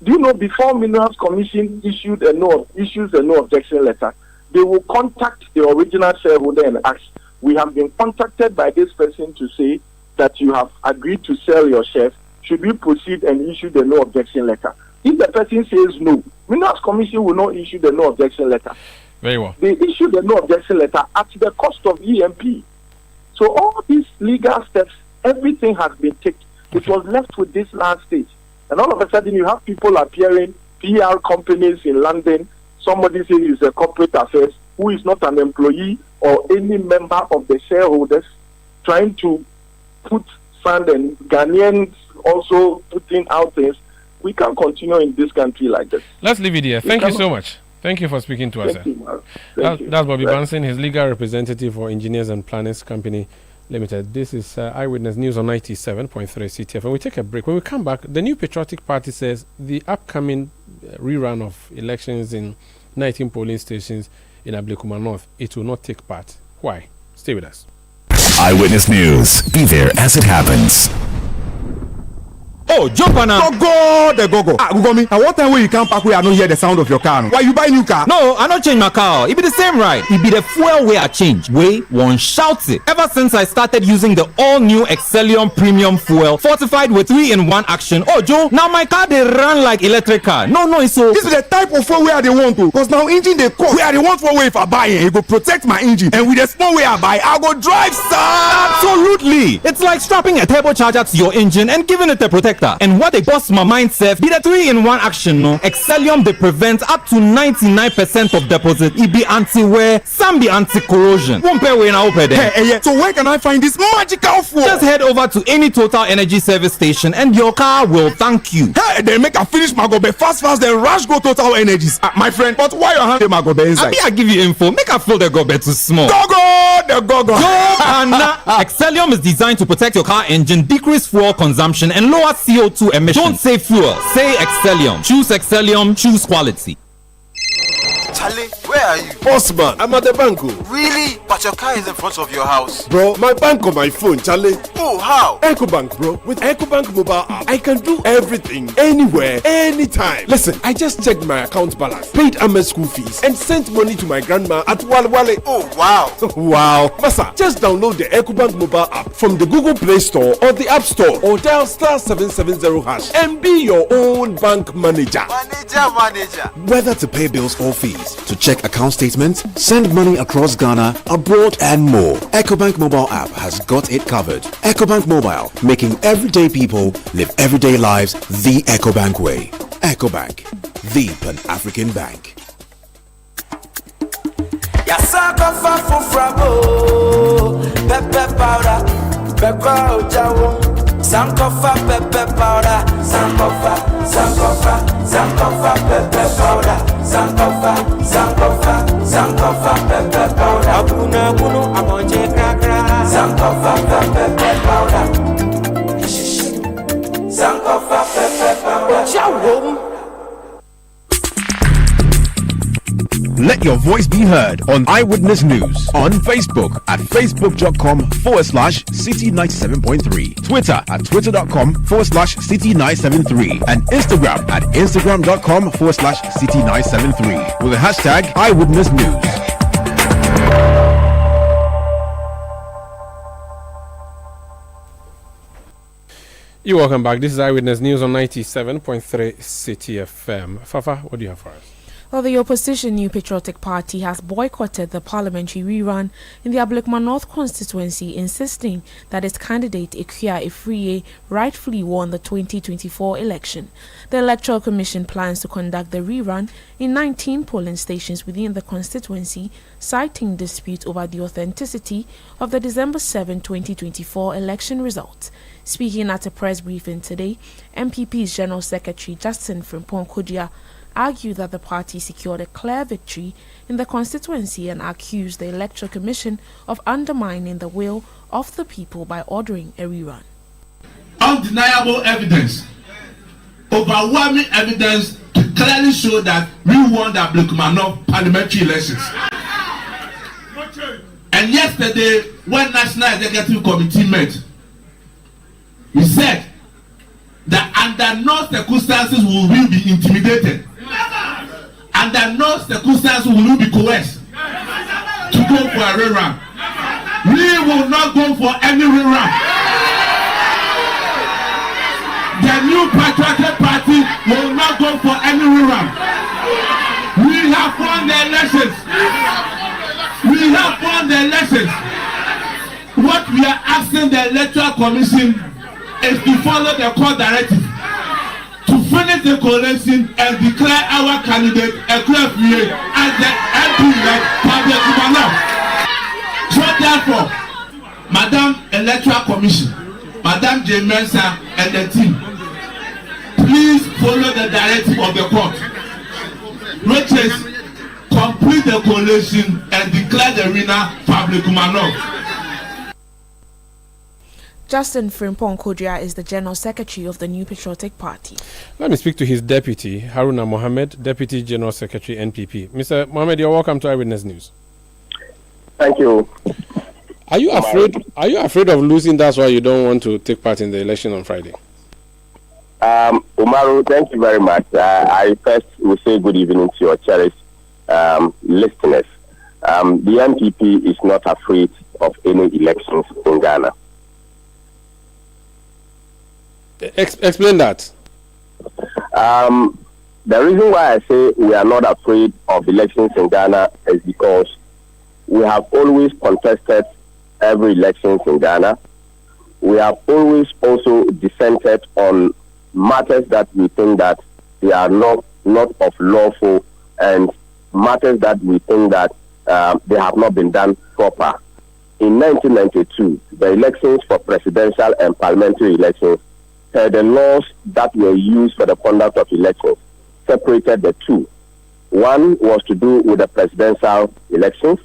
F: Do you know before Minerals Commission issues a no objection letter, they will contact the original shareholder and ask, we have been contacted by this person to say that you have agreed to sell your shares. Should we proceed and issue the no objection letter? If the person says no, Minerals Commission will not issue the no objection letter.
C: Very well.
F: They issue the no objection letter at the cost of EMP. So all these legal steps, everything has been taken. It was left with this last stage. And all of a sudden you have people appearing, PR companies in London, somebody says he's a corporate affairs, who is not an employee or any member of the shareholders, trying to put sand, and Ghanaians also putting out things. We can't continue in this country like this.
C: Let's leave it here. Thank you so much. Thank you for speaking to us. That's Bobby Banson, his legal representative for Engineers and Planners Company Limited. This is Eyewitness News on 97.3 CTF. And we take a break. When we come back, the New Patriotic Party says the upcoming rerun of elections in 19 polling stations in Ablekuma North, it will not take part. Why? Stay with us.
A: Eyewitness News. Be there as it happens.
G: Oh, jump on now. Go. Gugomi, and what time when you come back where I don't hear the sound of your car? Why you buy new car?
B: No, I not change my car. It be the same ride. It be the fuel way I change. Way one shouts it. Ever since I started using the all-new Excellium Premium Fuel, fortified with 3-in-1 action. Oh, Joe, now my car they run like electric car. No, so
G: this is the type of fuel where they want to. Because now engine they cost. Where they want for way if I buy it, it will protect my engine. And with the small way I buy, I go drive, sir.
B: Absolutely. It's like strapping a turbocharger to your engine and giving it a protector. And what they bust my mind self be the 3-in-1 action. No, Excellium they prevent up to 99% of deposit. It be anti-wear, some be anti-corrosion. Won't pay when I open them.
G: Hey, so where can I find this magical fuel?
B: Just head over to any Total Energy service station and your car will thank you.
G: Hey, they make a finish Magobe fast, then rush go Total Energies. My friend, but why you have the Magobe inside?
B: I give you info. Make a fill the gobe too small.
G: Go.
B: Excellium is designed to protect your car engine, decrease fuel consumption, and lower CO2 emissions. Don't say fuel, say Excellium. Choose Excellium, choose quality.
H: Charlie, where are you?
I: Bossman, I'm at the bank.
H: Really? But your car is in front of your house.
I: Bro, my bank on my phone, Charlie.
H: Oh, how?
I: EcoBank, bro. With EcoBank mobile app, I can do everything, anywhere, anytime. Listen, I just checked my account balance, paid Ahmed's school fees, and sent money to my grandma at Wale.
H: Oh, wow.
I: Wow. Massa, just download the EcoBank mobile app from the Google Play Store or the App Store, or dial *770# and be your own bank manager.
H: Manager.
J: Whether to pay bills or fees, to check account statements, send money across Ghana, abroad, and more, EcoBank mobile app has got it covered. EcoBank Mobile, making everyday people live everyday lives the EcoBank way. EcoBank, the Pan-African Bank.
K: Sankofa pepper powder, Sankofa pepper powder, Sankofa pepper powder. Abuna amonje krakra, Sankofa pepper powder, Sankofa pepper powder. Ciao.
L: Let your voice be heard on Eyewitness News on Facebook at facebook.com/Citi97.3, Twitter at twitter.com/Citi973, and Instagram at instagram.com/Citi973 with the hashtag Eyewitness News.
C: You're welcome back. This is Eyewitness News on 97.3 Citi FM. Fafa, what do you have for us?
D: Well, the opposition New Patriotic Party has boycotted the parliamentary rerun in the Ablekuma North constituency, insisting that its candidate Ekuya Efriye rightfully won the 2024 election. The Electoral Commission plans to conduct the rerun in 19 polling stations within the constituency, citing dispute over the authenticity of the December 7, 2024 election results. Speaking at a press briefing today, MPP's General Secretary Justin Frimpong Kodia argued that the party secured a clear victory in the constituency and accused the Electoral Commission of undermining the will of the people by ordering a rerun.
M: Undeniable evidence, overwhelming evidence to clearly show that we won the Ablekuma North parliamentary elections. And yesterday, when National Executive Committee met, we said that under no circumstances will we be intimidated. Under no circumstances will we be coerced to go for a rerun. We will not go for any rerun. The New Patriotic Party will not go for any rerun. We have won the elections. We have won the elections. What we are asking the Electoral Commission is to follow the court directive, to finish the coalition and declare our candidate Ekuya Efriye as the MP of Ablekuma North. So therefore, Madam Electoral Commission, Madam J. Mensah and the team, please follow the directive of the court, which is complete the coalition and declare the winner for Ablekuma North.
D: Justin Frimpong Kodia is the General Secretary of the New Patriotic Party.
C: Let me speak to his deputy, Haruna Mohammed, Deputy General Secretary, NPP. Mr. Mohammed, you're welcome to Eyewitness News.
N: Thank you.
C: Are you afraid of losing? That's why you don't want to take part in the election on Friday?
N: Umaru, thank you very much. I first will say good evening to your cherished listeners. The NPP is not afraid of any elections in Ghana.
C: Explain that.
N: The reason why I say we are not afraid of elections in Ghana is because we have always contested every elections in Ghana. We have always also dissented on matters that we think that they are not of lawful and matters that we think that they have not been done proper. In 1992, the elections for presidential and parliamentary elections, the laws that were used for the conduct of elections separated the two. One was to do with the presidential elections,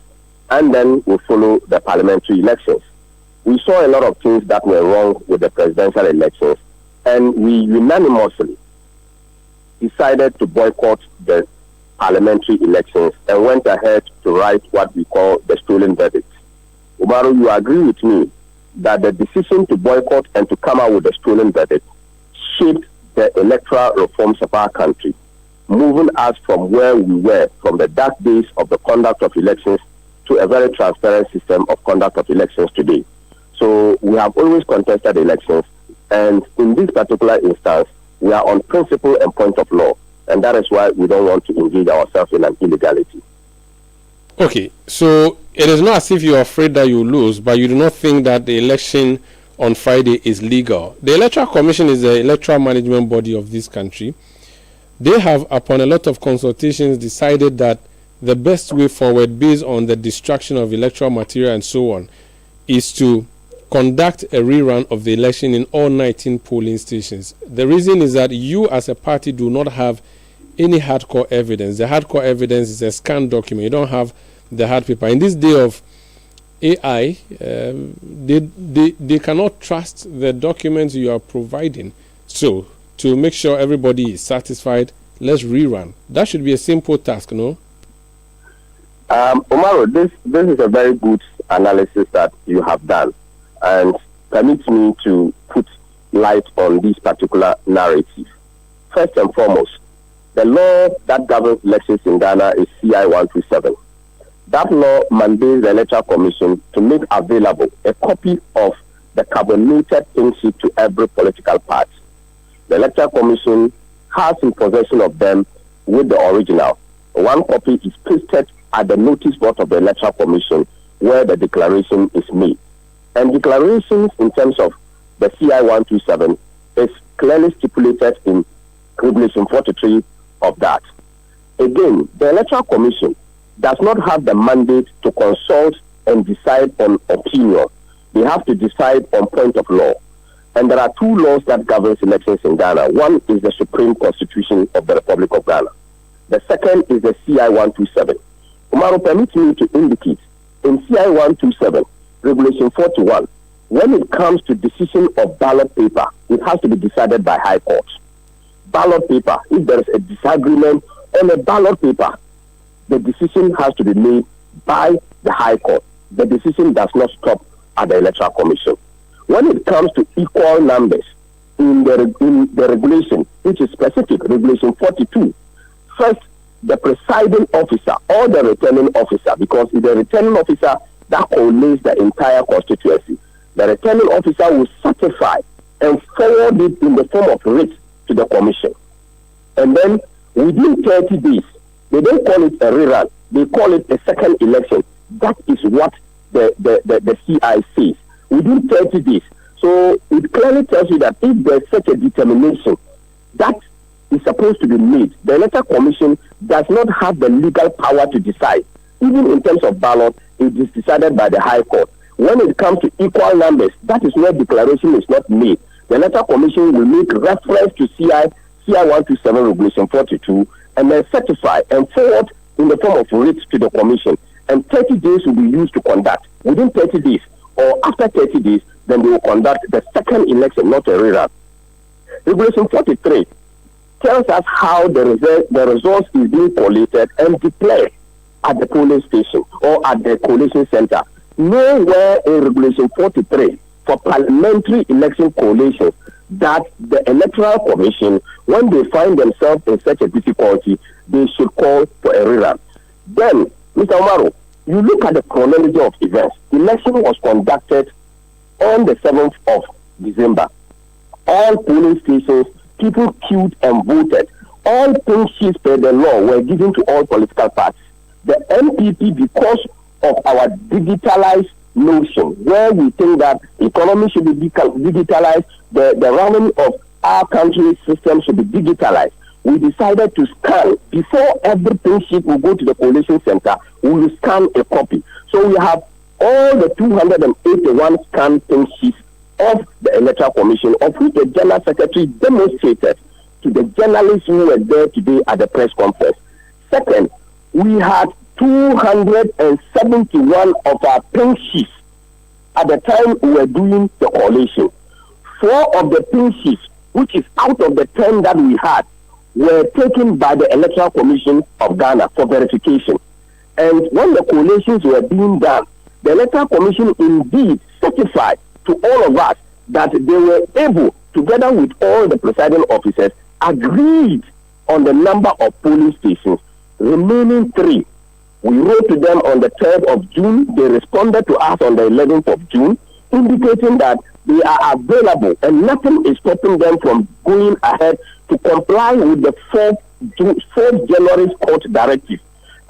N: and then we follow the parliamentary elections. We saw a lot of things that were wrong with the presidential elections, and we unanimously decided to boycott the parliamentary elections and went ahead to write what we call the stolen verdict. Umaru, you agree with me that the decision to boycott and to come out with a stolen verdict shaped the electoral reforms of our country, moving us from where we were, from the dark days of the conduct of elections, to a very transparent system of conduct of elections today. So we have always contested elections, and in this particular instance, we are on principle and point of law, and that is why we don't want to engage ourselves in an illegality.
C: Okay, so it is not as if you are afraid that you lose, but you do not think that the election on Friday is legal. The Electoral Commission is the electoral management body of this country. They have, upon a lot of consultations, decided that the best way forward, based on the destruction of electoral material and so on, is to conduct a rerun of the election in all 19 polling stations. The reason is that you as a party do not have any hardcore evidence. The hardcore evidence is a scanned document. You don't have the hard paper. In this day of AI, they cannot trust the documents you are providing. So, to make sure everybody is satisfied, let's rerun. That should be a simple task, no?
N: Umaru, this is a very good analysis that you have done, and permits me to put light on this particular narrative. First and foremost, the law that governs elections in Ghana is CI 127. That law mandates the Electoral Commission to make available a copy of the carbonated pink sheet to every political party. The Electoral Commission has in possession of them with the original, one copy is pasted at the notice board of the Electoral Commission where the declaration is made. And declarations in terms of the CI 127 is clearly stipulated in Regulation 43 of that. Again, the Electoral Commission does not have the mandate to consult and decide on opinion. They have to decide on point of law. And there are two laws that govern elections in Ghana. One is the Supreme Constitution of the Republic of Ghana. The second is the CI 127. Umaru, permit me to indicate in CI 127, Regulation 41, when it comes to decision of ballot paper, it has to be decided by High Court. Ballot paper, if there is a disagreement on a ballot paper, the decision has to be made by the High Court. The decision does not stop at the Electoral Commission. When it comes to equal numbers in the regulation, which is specific, Regulation 42, first, the presiding officer or the returning officer, because it's the returning officer that collates the entire constituency. The returning officer will certify and forward it in the form of writ to the commission. And then within 30 days, they don't call it a rerun, they call it a second election. That is what the CI says. Within 30 days. So it clearly tells you that if there's such a determination that is supposed to be made, the Electoral Commission does not have the legal power to decide. Even in terms of ballot, it is decided by the High Court. When it comes to equal numbers, that is where declaration is not made. The Electoral Commission will make reference to CI 127 Regulation 42 and then certify and forward in the form of writ to the Commission. And 30 days will be used to conduct. Within 30 days or after 30 days, then they will conduct the second election, not a rerun. Regulation 43 tells us how the results is being collated and declared at the polling station or at the collation center. Nowhere in Regulation 43 for parliamentary election collations that the Electoral Commission, when they find themselves in such a difficulty, they should call for a rerun. Then, Mr. Umaru, you look at the chronology of events. Election was conducted on the 7th of December. All polling stations, people queued and voted. All pink sheets per the law were given to all political parties. The MPP, because of our digitalized notion, where we think that economy should be digitalized, the running of our country's system should be digitalized, we decided to scan. Before every pink sheet will go to the collation center, we will scan a copy. So we have all the 281 scanned pink sheets of the Electoral Commission, of which the General Secretary demonstrated to the journalists who were there today at the press conference. Second, we had 271 of our pink sheets at the time we were doing the collation. 4 of the pink sheets, which is out of the 10 that we had, were taken by the Electoral Commission of Ghana for verification. And when the collations were being done, the Electoral Commission indeed certified to all of us that they were able, together with all the presiding officers, agreed on the number of polling stations, remaining 3. We wrote to them on the 3rd of June. They responded to us on the 11th of June, indicating that they are available and nothing is stopping them from going ahead to comply with the 4th January court directive.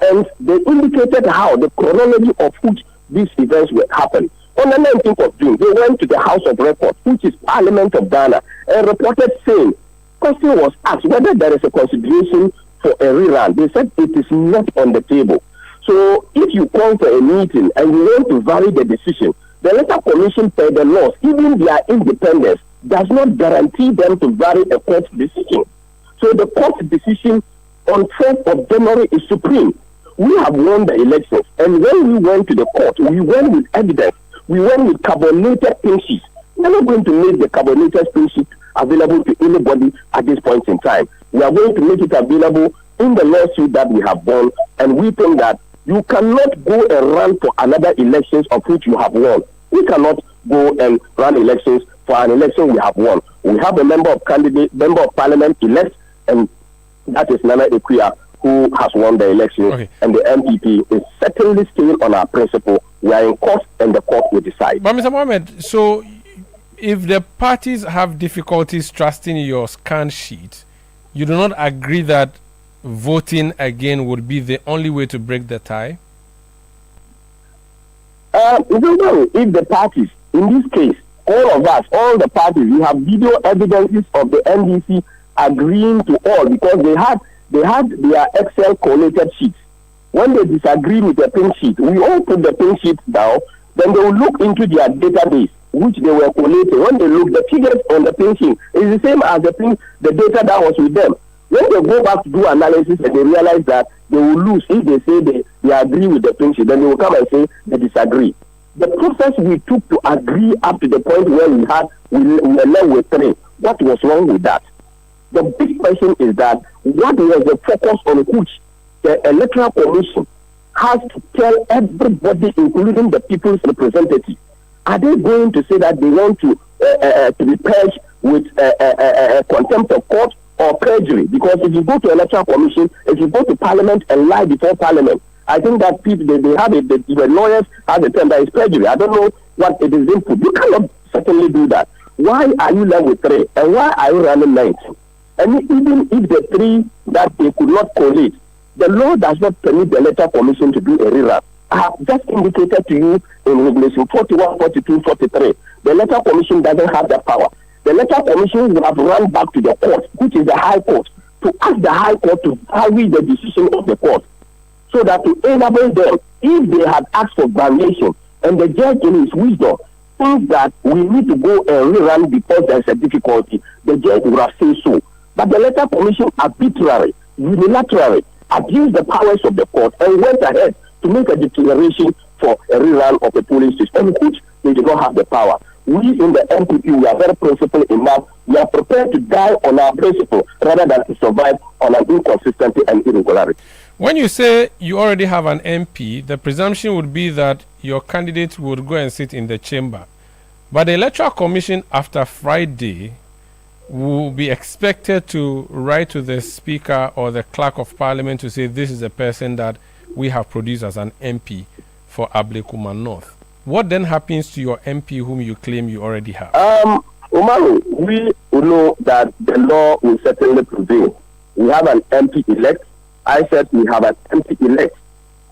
N: And they indicated how the chronology of which these events will happen. On the 19th of June, they went to the House of Records, which is Parliament of Ghana, and reported saying, question was asked whether there is a consideration for a rerun. They said it is not on the table. So if you call for a meeting and you want to vary the decision, the Electoral Commission, per the laws, even their independence, does not guarantee them to vary a court decision. So the court decision on 12th of January is supreme. We have won the elections, and when we went to the court, we went with evidence. We went with carbonated pink sheets. We are not going to make the carbonated pink sheet available to anybody at this point in time. We are going to make it available in the lawsuit that we have won, and we think that you cannot go and run for another elections of which you have won. We cannot go and run elections for an election we have won. We have a member of parliament elect, and that is Nana Ekuya, who has won the election, okay. And the MPP is certainly staying on our principle. We are in court, and the court will decide.
C: But Mr. Mohammed, so if the parties have difficulties trusting your scan sheet, you do not agree that voting again would be the only way to break the tie?
N: If the parties, in this case, all of us, all the parties, we have video evidences of the NDC agreeing to all because they had their Excel collated sheets. When they disagree with the pink sheet, we all put the pink sheet down, then they will look into their database, which they were collating. When they look, the figures on the pink sheet is the same as the data that was with them. When they go back to do analysis and they realize that they will lose if they say they agree with the pink sheet, then they will come and say they disagree. The process we took to agree up to the point where we were left with 3. What was wrong with that? The big question is that what was the focus on which the Electoral Commission has to tell everybody, including the people's representatives? Are they going to say that they want to be purged with contempt of court or perjury? Because if you go to Electoral Commission, if you go to Parliament and lie before Parliament, I think that people they have it. The lawyers have the term that is perjury. I don't know what it is input. You cannot certainly do that. Why are you left with 3? And why are you running 19? And even if the 3 that they could not collate, the law does not permit the Electoral Commission to do a rerun. I have just indicated to you in Regulation 41, 42, 43. The Electoral Commission doesn't have that power. The Electoral Commission will have run back to the court, which is the High Court, to ask the High Court to vary the decision of the court, so that to enable them, if they had asked for variation, and the judge in his wisdom thinks that we need to go and rerun because there's a difficulty, the judge would have said so. But the Electoral Commission arbitrarily, unilaterally abused the powers of the court and went ahead to make a declaration for a rerun of the polling system, which they do not have the power. We in the MPP, we are very principled enough. We are prepared to die on our principle rather than to survive on an inconsistency and irregularity.
C: When you say you already have an MP, the presumption would be that your candidate would go and sit in the chamber. But the Electoral Commission after Friday will be expected to write to the Speaker or the Clerk of Parliament to say this is the person that we have produced as an MP for Ablekuma North. What then happens to your MP whom you claim you already have?
N: Umaru, we know that the law will certainly prevail. We have an MP elect. I said we have an MP elect.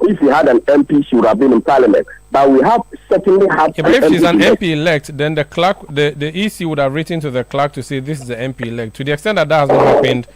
N: If we had an MP, she would have been in Parliament. But we have certainly had.
C: Yeah, but if she's an MP elect, then the clerk, the EC would have written to the clerk to say this is the MP elect. To the extent that has not happened,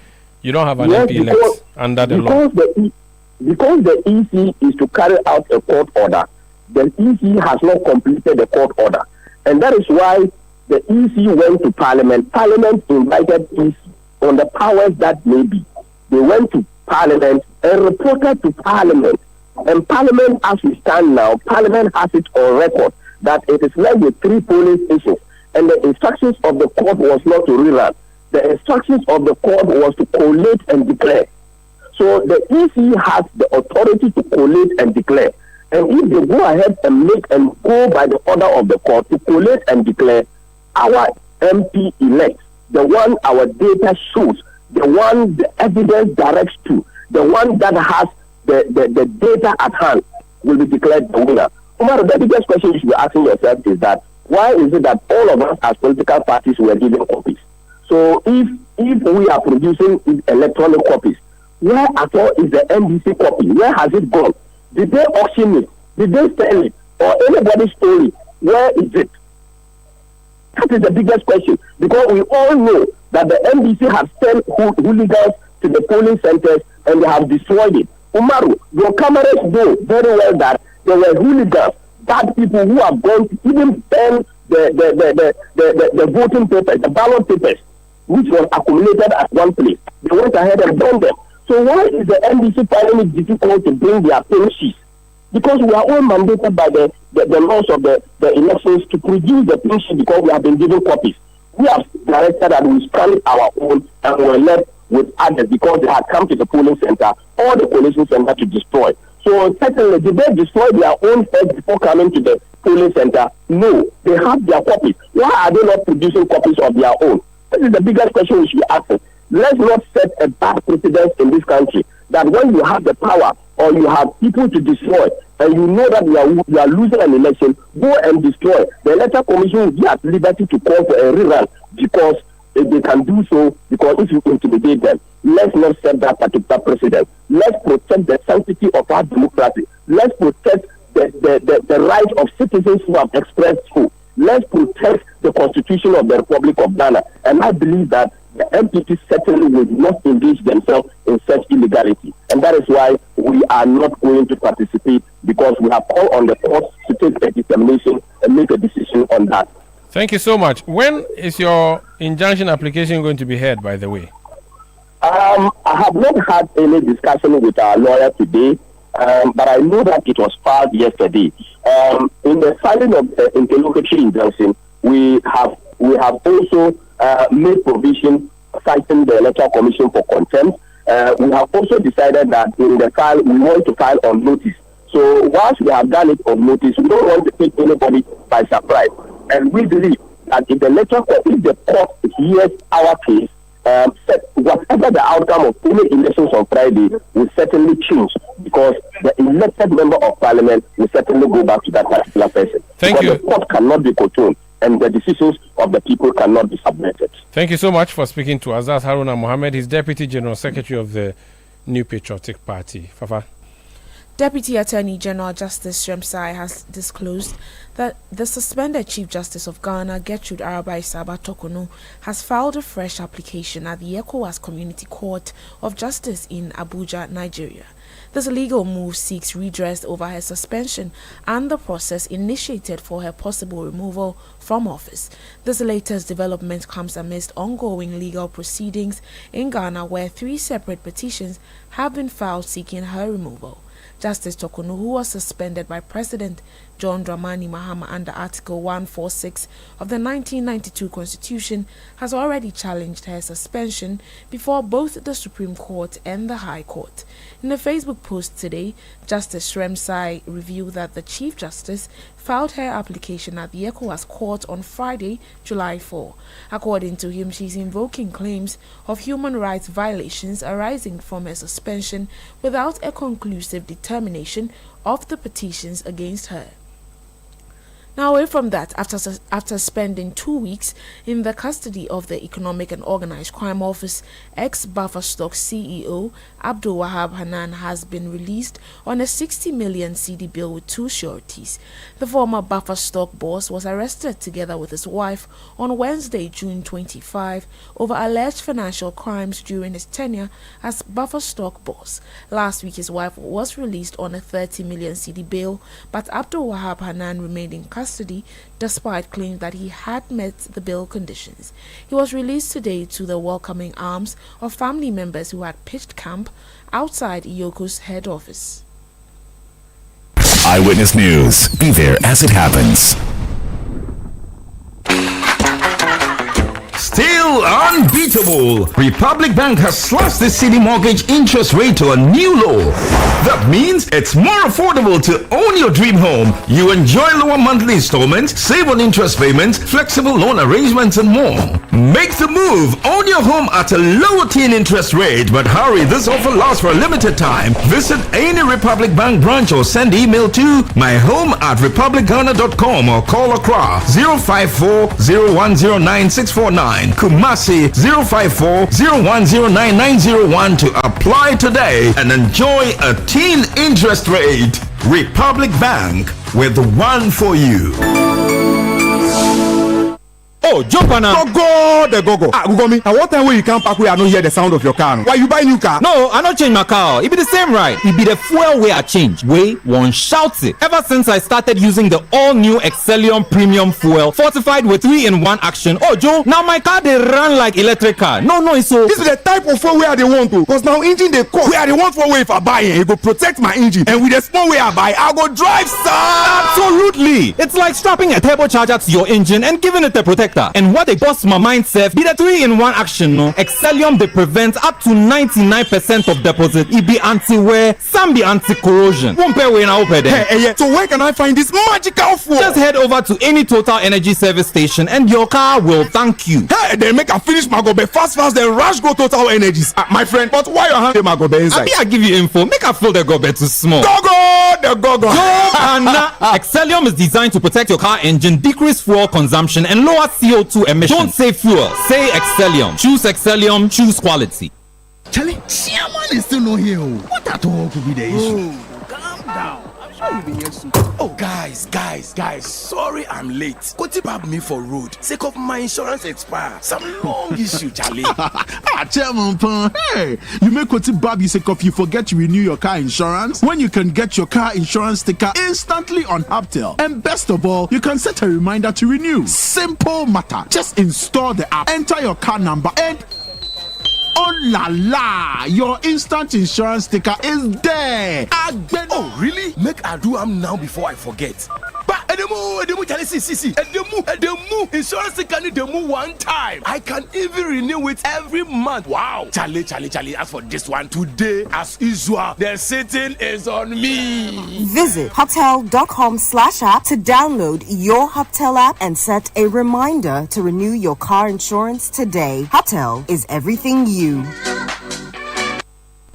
C: you don't have an MP elect under the law.
N: Because the EC is to carry out a court order, the EC has not completed the court order. And that is why the EC went to Parliament. Parliament invited EC on the powers that may be. They went to Parliament and reported to Parliament. And Parliament, as we stand now, Parliament has it on record that it is left with 3 polling stations. And the instructions of the court was not to rerun. The instructions of the court was to collate and declare. So the EC has the authority to collate and declare. And if they go ahead and go by the order of the court to collate and declare, our MP elect, the one our data shows, the one the evidence directs to, the one that has the data at hand, will be declared the winner. Umar, the biggest question you should be asking yourself is that why is it that all of us as political parties were given copies? So if we are producing electronic copies, where at all is the NDC copy? Where has it gone? Did they auction it? Did they sell it? Or anybody stole it? Where is it? That is the biggest question. Because we all know that the NDC have sent hooligans to the polling centers and they have destroyed it. Umaru, your cameras know very well that there were hooligans, bad people who have gone to even burn the voting papers, the ballot papers, which was accumulated at one place. They went ahead and burned them. So why is the NDC finding it difficult to bring their pay sheets? Because we are all mandated by the laws of the elections to produce the pay sheet because we have been given copies. We have directed that we scan our own and we're left with others because they had come to the polling center or the collation center to destroy. So certainly, did they destroy their own first before coming to the polling center? No, they have their copies. Why are they not producing copies of their own? This is the biggest question we should be asking. Let's not set a bad precedent in this country that when you have the power or you have people to destroy and you know that you are losing an election, go and destroy. The Electoral Commission will be at liberty to call for a rerun because if they can do so, because if you intimidate them, let's not set that particular precedent. Let's protect the sanctity of our democracy. Let's protect the right of citizens who have expressed hope. Let's protect the constitution of the Republic of Ghana. And I believe that the MPP certainly will not engage themselves in such illegality. And that is why we are not going to participate, because we have called on the court to take a determination and make a decision on that.
C: Thank you so much. When is your injunction application going to be heard, by the way?
N: I have not had any discussion with our lawyer today, but I know that it was filed yesterday. In the filing of the interlocutory injunction, we have also made provision citing the Electoral Commission for contempt. We have also decided that in the file we want to file on notice. So once we have done it on notice, we don't want to take anybody by surprise. And we believe that if the court hears our case, whatever the outcome of any elections on Friday will certainly change, because the elected member of parliament will certainly go back to that particular person.
C: Thank you.
N: The court cannot be controlled, and the decisions of the people cannot be submitted.
C: Thank you so much for speaking to us. That's Haruna Mohammed. He's Deputy General Secretary of the New Patriotic Party. Fafa.
D: Deputy Attorney General Justice Shremsai has disclosed that the suspended Chief Justice of Ghana, Gertrude Arabai Saba Tokono, has filed a fresh application at the ECOWAS Community Court of Justice in Abuja, Nigeria. This legal move seeks redress over her suspension and the process initiated for her possible removal from office. This latest development comes amidst ongoing legal proceedings in Ghana, where 3 separate petitions have been filed seeking her removal. Justice Tokono, who was suspended by President John Dramani Mahama under Article 146 of the 1992 Constitution, has already challenged her suspension before both the Supreme Court and the High Court. In a Facebook post today, Justice Shremsai revealed that the Chief Justice filed her application at the ECOWAS Court on Friday, July 4. According to him, she's invoking claims of human rights violations arising from her suspension without a conclusive determination of the petitions against her. Now, away from that, after spending 2 weeks in the custody of the Economic and Organized Crime Office, ex-Buffer Stock CEO Abdul Wahab Hanan has been released on a 60 million cedi bill with 2 sureties. The former Buffer Stock boss was arrested together with his wife on Wednesday, June 25, over alleged financial crimes during his tenure as Buffer Stock boss. Last week, his wife was released on a 30 million cedi bail, but Abdul Wahab Hanan remained in custody despite claims that he had met the bail conditions. He was released today to the welcoming arms of family members who had pitched camp outside Iyoko's head office.
A: Eyewitness News. Be there as it happens.
O: Still unbeatable. Republic Bank has slashed the Citi mortgage interest rate to a new low. That means it's more affordable to own your dream home. You enjoy lower monthly installments, save on interest payments, flexible loan arrangements, and more. Make the move. Own your home at a lower teen interest rate. But hurry, this offer lasts for a limited time. Visit any Republic Bank branch or send email to myhome@republicghana.com or call Accra 054-0109-649. Kumasi 054-0109-901 to apply today and enjoy a teen interest rate. Republic Bank, we're the one for you.
G: Oh, jump on now. Go. Ugomi, at what time will you come back where I don't hear the sound of your car? Why you buy new car?
B: No, I don't change my car. It be the same, right? It be the fuel way I change. Way one shouts it. Ever since I started using the all-new Excellium Premium Fuel, fortified with 3-in-1 action. Oh, Joe, now my car they run like electric car. No, so
G: this is the type of fuel where they want to. Cause now engine they cost where they want for way if I buy it, it go protect my engine. And with the small way I buy, I go drive
B: Absolutely. It's like strapping a turbocharger to your engine and giving it a protector. And what they bust my mind self be the 3-in-1 action, no? Excellium they prevent up to 99% of deposit. It be anti-wear, some be anti-corrosion. Won't pay when I open there.
G: Hey, so where can I find this magical fuel?
B: Just head over to any Total Energy service station and your car will thank you.
G: Hey, they make a finish my go be fast, then rush go Total Energies. My friend, but why your hand my go be inside?
B: I give you info. Make a feel the go be too small.
G: Go.
B: Excellium is designed to protect your car engine, decrease fuel consumption, and lower CO2 emissions. Don't say fuel, say Excellium. Choose Excellium, choose quality.
P: Charlie, Chairman is still not here. What at all could be the issue?
Q: Calm down. I'm sure you'll be here soon. Oh, guys. Sorry I'm late. Kotibab me for road. Sake of my insurance expire. Some long issue, Charlie.
P: Chairman, hey, you make Kotibab you sake of you forget to renew your car insurance when you can get your car insurance sticker instantly on Hubtel. And best of all, you can set a reminder to renew. Simple matter. Just install the app, enter your car number, and oh la la! Your instant insurance sticker is there.
Q: Oh really? Make I do am now before I forget. But Edemu, Charlie, see. Edemu, insurance sticker need demu one time. I can even renew it every month. Wow, Charlie. As for this one today, as usual, the sitting is on me.
R: Visit hubtel.com/app to download your Hubtel app and set a reminder to renew your car insurance today. Hubtel is everything you.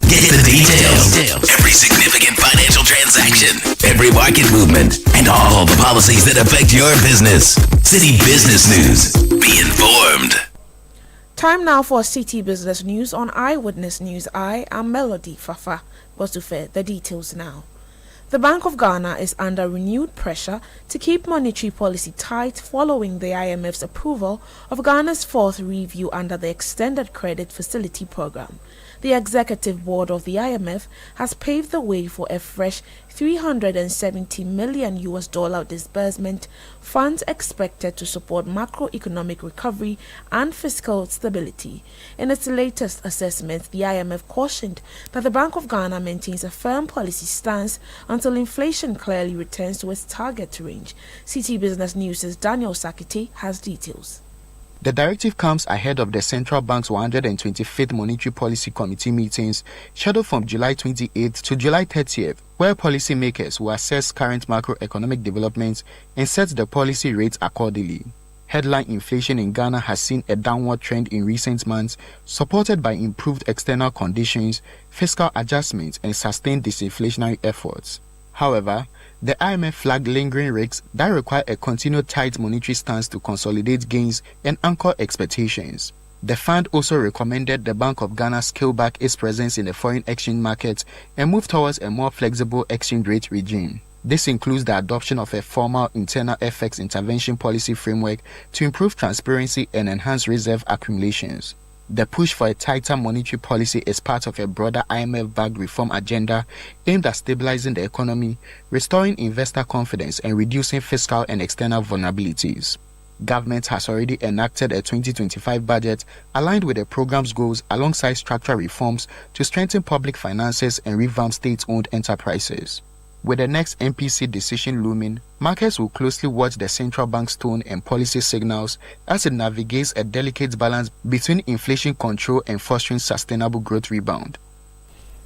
A: Get the details. Every significant financial transaction, every market movement, and all the policies that affect your business. Citi Business News. Be informed.
D: Time now for Citi Business News on Eyewitness News. I am Melody Fafa. The details now. The Bank of Ghana is under renewed pressure to keep monetary policy tight following the IMF's approval of Ghana's fourth review under the Extended Credit Facility Program. The executive board of the IMF has paved the way for a fresh $370 million disbursement, funds expected to support macroeconomic recovery and fiscal stability. In its latest assessment, the IMF cautioned that the Bank of Ghana maintains a firm policy stance until inflation clearly returns to its target range. Citi Business News' Daniel Sakiti has details.
S: The directive comes ahead of the Central Bank's 125th Monetary Policy Committee meetings scheduled from July 28th to July 30th, where policymakers will assess current macroeconomic developments and set the policy rates accordingly. Headline inflation in Ghana has seen a downward trend in recent months, supported by improved external conditions, fiscal adjustments, and sustained disinflationary efforts. However, the IMF flagged lingering risks that require a continued tight monetary stance to consolidate gains and anchor expectations. The fund also recommended the Bank of Ghana scale back its presence in the foreign exchange market and move towards a more flexible exchange rate regime. This includes the adoption of a formal internal FX intervention policy framework to improve transparency and enhance reserve accumulations. The push for a tighter monetary policy is part of a broader IMF-backed reform agenda aimed at stabilizing the economy, restoring investor confidence, and reducing fiscal and external vulnerabilities. Government has already enacted a 2025 budget aligned with the program's goals alongside structural reforms to strengthen public finances and revamp state-owned enterprises. With the next MPC decision looming, markets will closely watch the central bank's tone and policy signals as it navigates a delicate balance between inflation control and fostering sustainable growth rebound.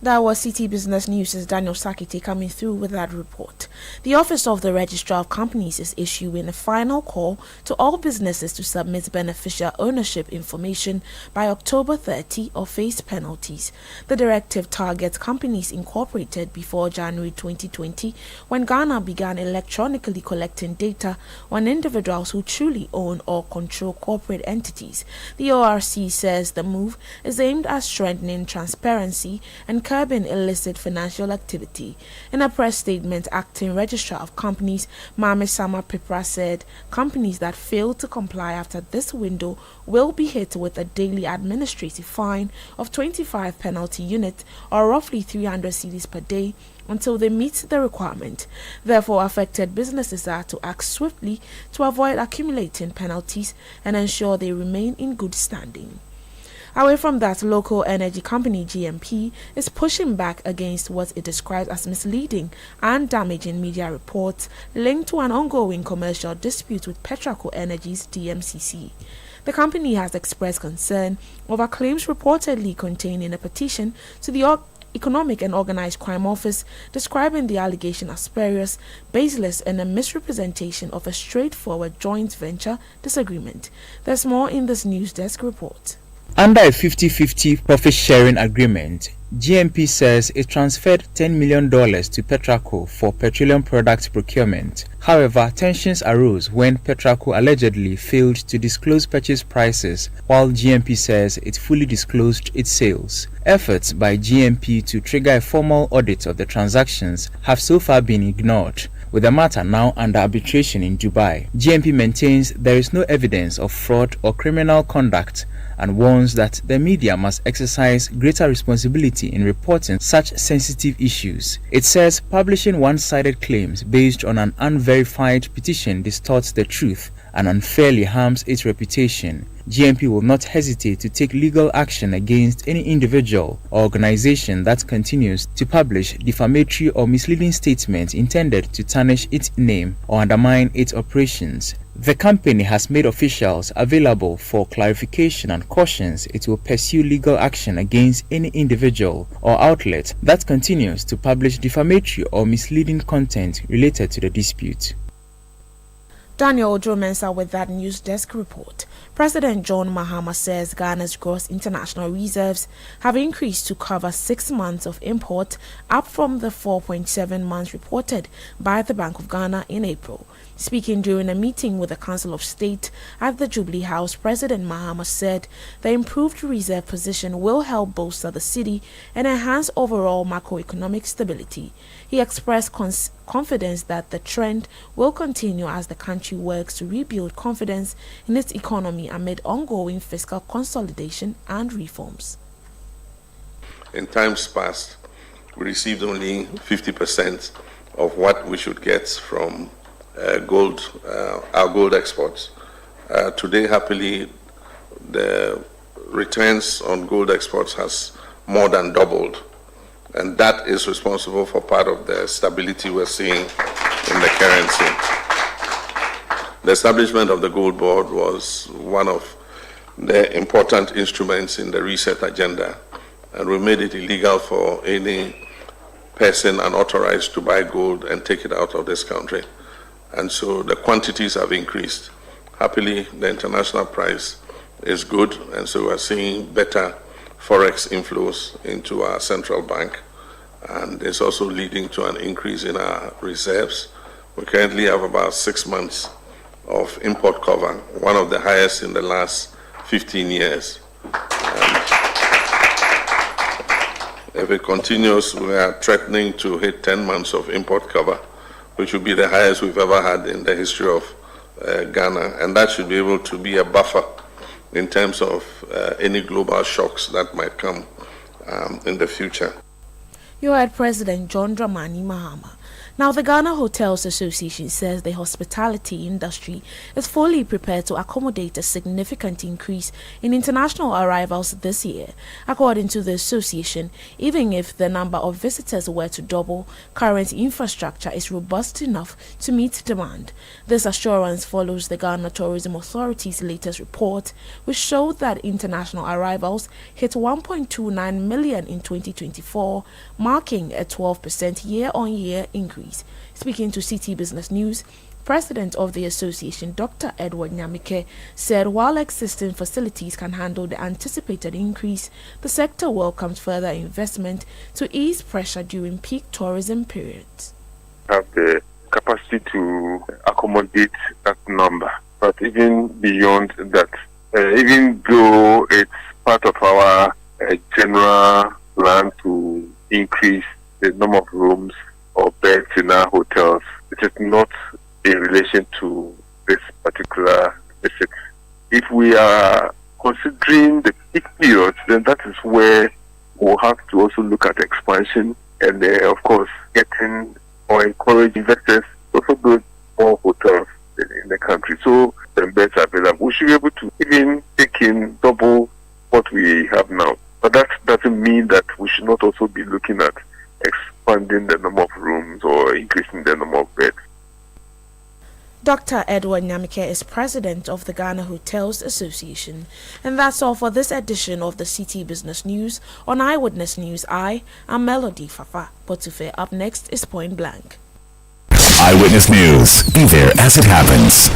D: That was Citi Business News' Daniel Sakiti coming through with that report. The Office of the Registrar of Companies is issuing a final call to all businesses to submit beneficial ownership information by October 30 or face penalties. The directive targets companies incorporated before January 2020, when Ghana began electronically collecting data on individuals who truly own or control corporate entities. The ORC says the move is aimed at strengthening transparency and curbing illicit financial activity. In a press statement, Acting Registrar of Companies Mame Sama Pipra said companies that fail to comply after this window will be hit with a daily administrative fine of 25 penalty units or roughly 300 cedis per day until they meet the requirement. Therefore, affected businesses are to act swiftly to avoid accumulating penalties and ensure they remain in good standing. Away from that, local energy company GMP is pushing back against what it describes as misleading and damaging media reports linked to an ongoing commercial dispute with Petraco Energy's DMCC. The company has expressed concern over claims reportedly contained in a petition to the Economic and Organized Crime Office describing the allegation as spurious, baseless, and a misrepresentation of a straightforward joint venture disagreement. There's more in this News Desk report.
T: Under a 50-50 profit-sharing agreement, GMP says it transferred $10 million to Petraco for petroleum product procurement. However, tensions arose when Petraco allegedly failed to disclose purchase prices, while GMP says it fully disclosed its sales. Efforts by GMP to trigger a formal audit of the transactions have so far been ignored, with the matter now under arbitration in Dubai. GMP maintains there is no evidence of fraud or criminal conduct and warns that the media must exercise greater responsibility in reporting such sensitive issues. It says publishing one-sided claims based on an unverified petition distorts the truth and unfairly harms its reputation. GMP will not hesitate to take legal action against any individual or organization that continues to publish defamatory or misleading statements intended to tarnish its name or undermine its operations. The company has made officials available for clarification and cautions it will pursue legal action against any individual or outlet that continues to publish defamatory or misleading content related to the dispute.
D: Daniel Ojo-Mensah with that news desk report. President John Mahama says Ghana's gross international reserves have increased to cover 6 months of import, up from the 4.7 months reported by the Bank of Ghana in April. Speaking during a meeting with the Council of State at the Jubilee House, President Mahama said the improved reserve position will help bolster the city and enhance overall macroeconomic stability. He expressed confidence that the trend will continue as the country works to rebuild confidence in its economy amid ongoing fiscal consolidation and reforms.
U: In times past, we received only 50% of what we should get from our gold exports. Today, happily, the returns on gold exports has more than doubled, and that is responsible for part of the stability we're seeing in the currency. The establishment of the gold board was one of the important instruments in the reset agenda, and we made it illegal for any person unauthorized to buy gold and take it out of this country. And so the quantities have increased. Happily, the international price is good, and so we're seeing better forex inflows into our central bank, and it's also leading to an increase in our reserves. We currently have about 6 months of import cover, one of the highest in the last 15 years. And if it continues, we are threatening to hit 10 months of import cover, which will be the highest we've ever had in the history of Ghana, and that should be able to be a buffer in terms of any global shocks that might come in the future.
D: You heard President John Dramani Mahama. Now, the Ghana Hotels Association says the hospitality industry is fully prepared to accommodate a significant increase in international arrivals this year. According to the association, even if the number of visitors were to double, current infrastructure is robust enough to meet demand. This assurance follows the Ghana Tourism Authority's latest report, which showed that international arrivals hit 1.29 million in 2024, marking a 12% year-on-year increase. Speaking to Citi Business News, President of the association, Dr. Edward Nyamike, said while existing facilities can handle the anticipated increase, the sector welcomes further investment to ease pressure during peak tourism periods.
V: Have the capacity to accommodate that number, but even beyond that, even though it's part of our general plan to increase the number of rooms or beds in our hotels, it is not in relation to this particular visit. If we are considering the peak periods, then that is where we'll have to also look at expansion and, of course, getting or encourage investors to also build more hotels in the country. So the beds are available. We should be able to even take in double what we have now. But that doesn't mean that we should not also be looking at expanding the number of rooms or increasing the number of beds.
D: Dr. Edward Nyamike is president of the Ghana Hotels Association. And that's all for this edition of the Citi Business News on Eyewitness News. I am Melody Fafa. Botufe. Up next is Point Blank.
A: Eyewitness News. Be there as it happens.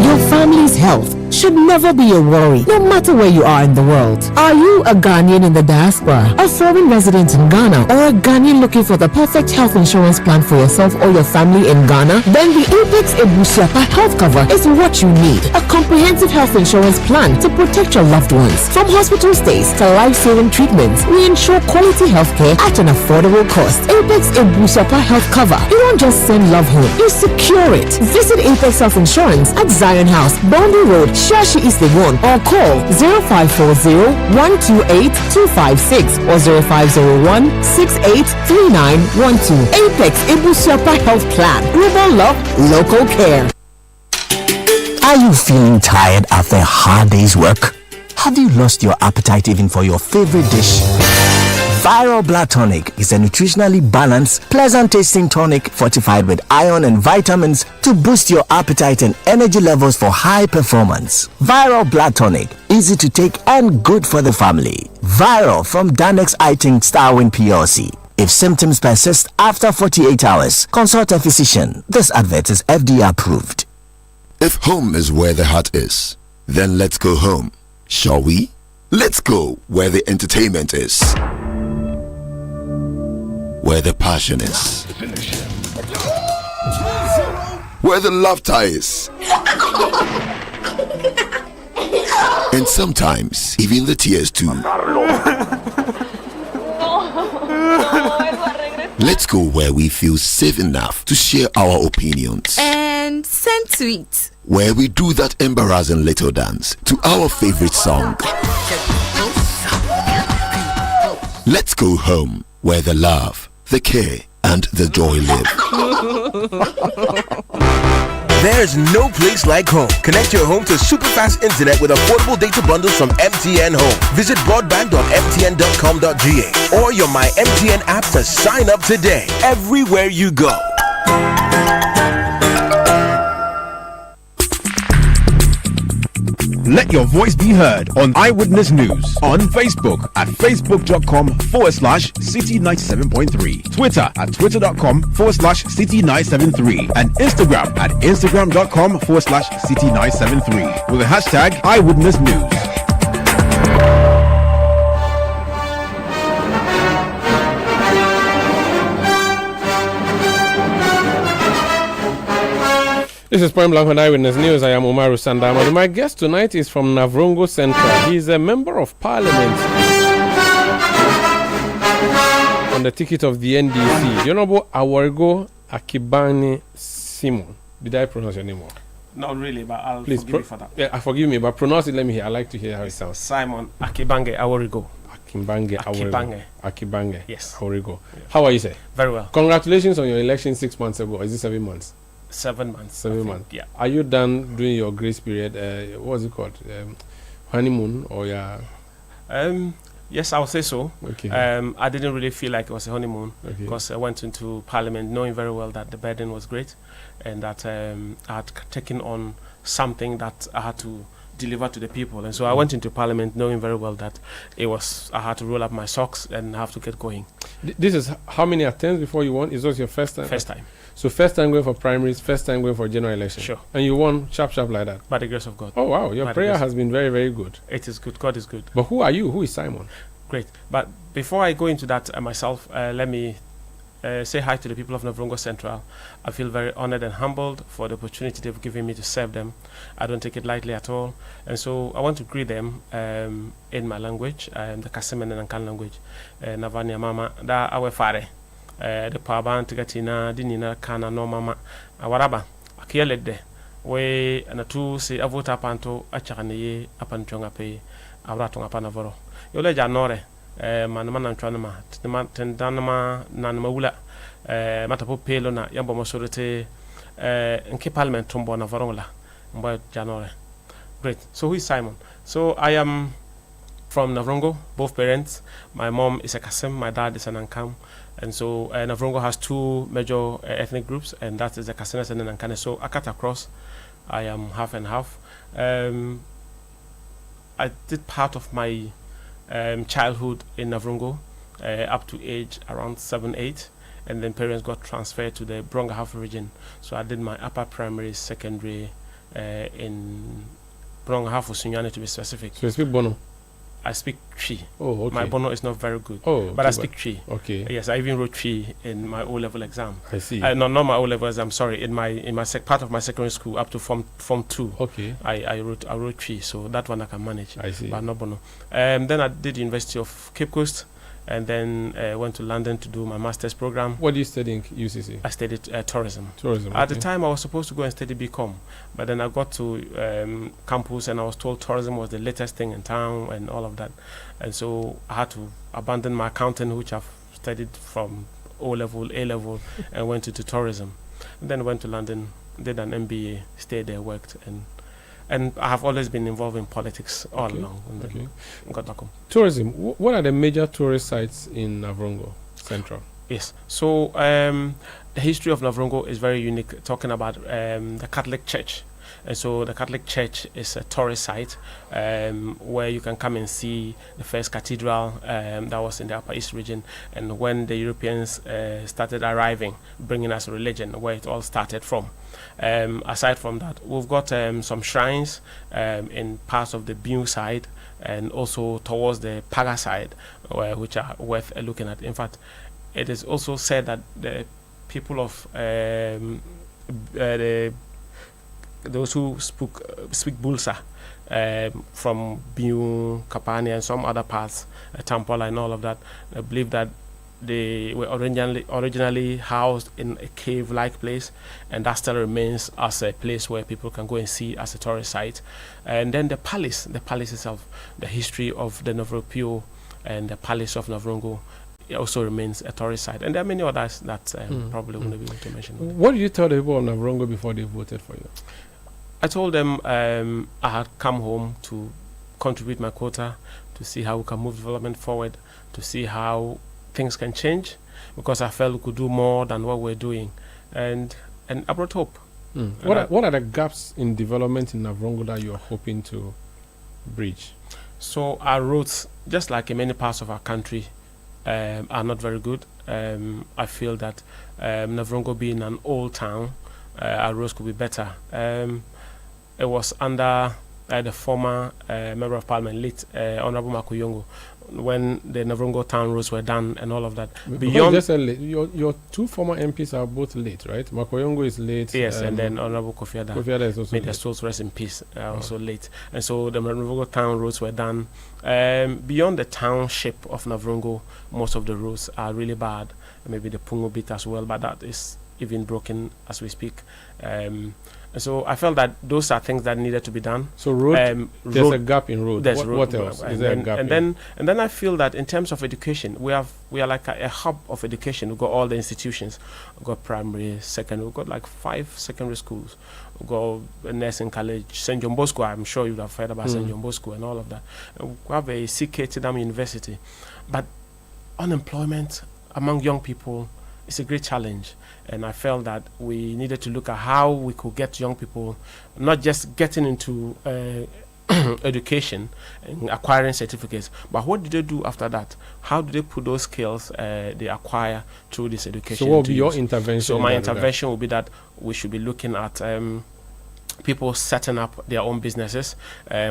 W: Your family's health
E: should never be a worry, no matter where you are in the world. Are you a Ghanaian in the diaspora, a foreign resident in Ghana, or a Ghanaian looking for the perfect health insurance plan for yourself or your family in Ghana? Then the Apex Ebusiapa health cover is what you need. A comprehensive health insurance plan to protect your loved ones. From hospital stays to life-saving treatments, we ensure quality healthcare at an affordable cost. Apex Ebusiapa health cover. You don't just send love home, you secure it. Visit Apex Health Insurance at Zion House, Boundary Road, Shashi East Legon, or call 0540-128-256 or 0501-683912. Apex Ebusiapa Health Plan. Global love, local care.
A: Are you feeling tired after a hard day's work? Have you lost your appetite even for your favorite dish? Viral Blood Tonic is a nutritionally balanced, pleasant-tasting tonic fortified with iron and vitamins to boost your appetite and energy levels for high performance. Viral Blood Tonic, easy to take and good for the family. Viral from Danex Iting Starwin PLC. If symptoms persist after 48 hours, consult a physician. This advert is FDA approved.
F: If home is where the heart is, then let's go home, shall we? Let's go where the entertainment is, where the passion is, where the laughter is, and sometimes even the tears too. Let's go where we feel safe enough to share our opinions
W: and send tweets,
F: where we do that embarrassing little dance to our favorite song. Let's go home where the love, the care, and the joy live.
Q: There's no place like home. Connect your home to super fast internet with affordable data bundles from MTN Home. Visit broadband.mtn.com.ga or your My MTN app to sign up today. Everywhere you go.
L: Let your voice be heard on Eyewitness News on Facebook at facebook.com/Citi97.3, Twitter at twitter.com/Citi973, and Instagram at instagram.com/Citi973 with the hashtag Eyewitness News.
C: This is Point Blank on Eyewitness News. I am Umaru Sandama. My guest tonight is from Navrongo Central. He is a member of parliament on the ticket of the NDC. The Honorable Awargo Akibane Simon. Did I pronounce your name well?
X: Not really, but I'll
C: Please
X: forgive you for that.
C: Yeah, forgive me, but pronounce it. Let me hear. I like to hear how it sounds.
X: Simon Akibange Aworigo.
C: Akibange.
X: Yes.
C: Aworigo. Yes. How are you, sir?
X: Very well.
C: Congratulations on your election 6 months ago. Or is it 7 months?
X: 7 months.
C: 7 months.
X: Yeah.
C: Are you done doing your grace period? What's it called? Honeymoon or yeah?
X: Yes, I would say so.
C: Okay.
X: I didn't really feel like it was a honeymoon because
C: Okay.
X: I went into Parliament knowing very well that the burden was great, and that I had taken on something that I had to deliver to the people. And so I went into Parliament knowing very well that I had to roll up my socks and have to get going.
C: This is how many attempts before you won? Is this your first time?
X: First time.
C: So first time going for primaries, first time going for general election.
X: Sure.
C: And you won sharp like that.
X: By the grace of God.
C: Oh wow, your
X: By the
C: prayer
X: grace
C: has been very, very good.
X: It is good. God is good.
C: But who are you? Who is Simon?
X: Great. But before I go into that myself, let me say hi to the people of Navrongo Central. I feel very honored and humbled for the opportunity they've given me to serve them. I don't take it lightly at all. And so I want to greet them in my language, the Kasemen and Ankan language. Navania mama da awe fare. The Paban Tigatina, Dinina, Kana, no mama, Awaraba, Akielede, we and a two say Avota Panto, Achane, Apantonga pay, Avratonga Panavoro. Yole Janore, Manaman and Tranama, Tendanama, Nanamaula, Matapo Pelona, Yabomosorete, and K Parliament Tombo Navarola, Mboy Janore. Great. So who is Simon? So I am from Navrongo, both parents. My mom is a Kasem, my dad is an Ankam. And so Navrongo has two major ethnic groups, and that is the Kasenas and the Nankane. So I cut across. I am half and half. I did part of my childhood in Navrongo up to age around 7, 8, and then parents got transferred to the Bronga Half region. So I did my upper primary, secondary in Brong half of Sunyani to be specific.
C: So you speak Bono?
X: I speak Twi.
C: Oh, okay.
X: My Bono is not very good.
C: Oh,
X: but I speak Twi.
C: Okay.
X: Yes, I even wrote Twi in my O-level exam.
C: I see.
X: No, not my O-level exam. Sorry, in my part of my secondary school up to form 2.
C: Okay.
X: I wrote Twi, so that one I can manage.
C: I see.
X: But not Bono. Then I did University of Cape Coast, and then went to London to do my master's program.
C: What do you study in UCC?
X: I studied tourism.
C: Tourism.
X: At the time, I was supposed to go and study BCom, but then I got to campus and I was told tourism was the latest thing in town and all of that, and so I had to abandon my accounting, which I've studied from O-level, A-level, and went into tourism. And then went to London, did an MBA, stayed there, worked, and I have always been involved in politics all along. And then got back home.
C: Tourism. What are the major tourist sites in Navrongo Central?
X: Yes. So the history of Navrongo is very unique. Talking about the Catholic Church, and so the Catholic Church is a tourist site where you can come and see the first cathedral that was in the Upper East region, and when the Europeans started arriving, bringing us religion, where it all started from. Aside from that, we've got some shrines in parts of the Biu side and also towards the Paga side, which are worth looking at. In fact, it is also said that the people of those who speak Bulsa from Biu, Kapani, and some other parts, Tampola and all of that, believe that they were originally housed in a cave-like place, and that still remains as a place where people can go and see as a tourist site. And then the palace itself, the history of the Navropio and the palace of Navrongo, it also remains a tourist site. And there are many others that probably won't be able to mention.
C: What did you tell the people of Navrongo before they voted for you?
X: I told them I had come home to contribute my quota, to see how we can move development forward, to see how things can change, because I felt we could do more than what we're doing, and I brought hope.
C: What are the gaps in development in Navrongo that you're hoping to bridge? So
X: our roads, just like in many parts of our country, are not very good. I feel that Navrongo being an old town, our roads could be better. It was under the former Member of Parliament, late Honorable Makoyongo, when the Navrongo town roads were done and all of that.
C: Beyond just your two former MPs are both late, right? Makoyongo is late.
X: Yes, and then Honorable Kofi Ada
C: is also
X: made their souls rest in peace, also late. And so the Navrongo town roads were done. Beyond the township of Navrongo, most of the roads are really bad. Maybe the Pungo bit as well, but that is even broken as we speak. So I felt that those are things that needed to be done.
C: So there's a gap in road. What else? Is there a gap?
X: And then I feel that in terms of education, we are like a hub of education. We've got all the institutions. We've got primary, secondary. We've got like 5 secondary schools. We've got a nursing college, St. John Bosco. I'm sure you'd have heard about St. John Bosco and all of that. We have a CK Tidam University. But unemployment among young people is a great challenge. And I felt that we needed to look at how we could get young people not just getting into education and acquiring certificates, but what do they do after that? How do they put those skills they acquire through this education?
C: So what will be your intervention?
X: So my intervention will be that we should be looking at people setting up their own businesses,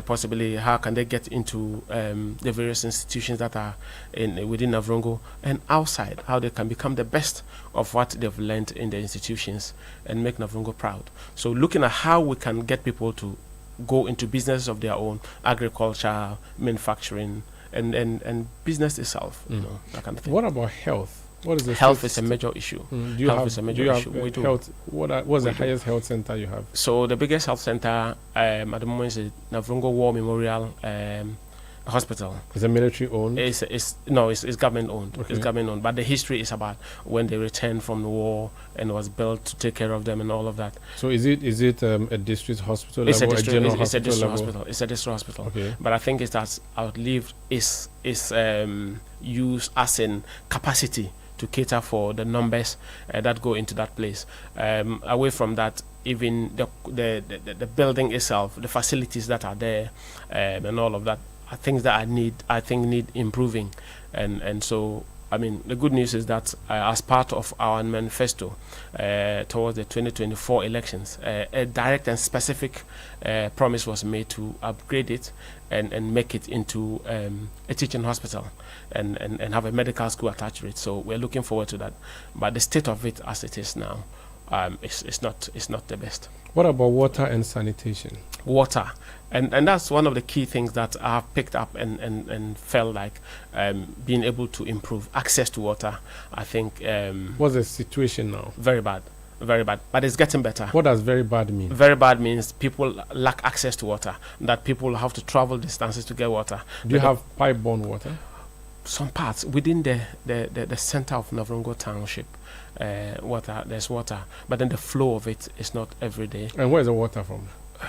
X: possibly how can they get into the various institutions that are within Navrongo and outside, how they can become the best of what they've learned in the institutions and make Navrongo proud. So looking at how we can get people to go into businesses of their own, agriculture, manufacturing, and business itself, you know, that kind of thing.
C: What about health? What is the
X: health is a major issue. Health is a major issue.
C: We do. Health, what's the highest health center you have?
X: So the biggest health center at the moment is the Navrongo War Memorial Hospital.
C: Is it military owned?
X: It's government owned. Okay. It's government owned. But the history is about when they returned from the war and it was built to take care of them and all of that.
C: So is it a district hospital
X: it's
C: level?
X: It's a district hospital. It's a district hospital.
C: Okay.
X: But I think it's that outlived is used as in capacity to cater for the numbers that go into that place. Away from that, even the building itself, the facilities that are there, and all of that are things that I think need improving, and so I mean, the good news is that as part of our manifesto towards the 2024 elections, a direct and specific promise was made to upgrade it and make it into a teaching hospital and have a medical school attached to it. So we're looking forward to that. But the state of it as it is now, it's not the best.
C: What about water and sanitation?
X: Water. And that's one of the key things that I have picked up and felt like being able to improve access to water. I think...
C: What's the situation now?
X: Very bad. Very bad. But it's getting better.
C: What does very bad mean?
X: Very bad means people lack access to water, that people have to travel distances to get water.
C: Do you have pipe-borne water?
X: Some parts within the center of Navrongo Township, there's water, but then the flow of it is not every day.
C: And where is the water from?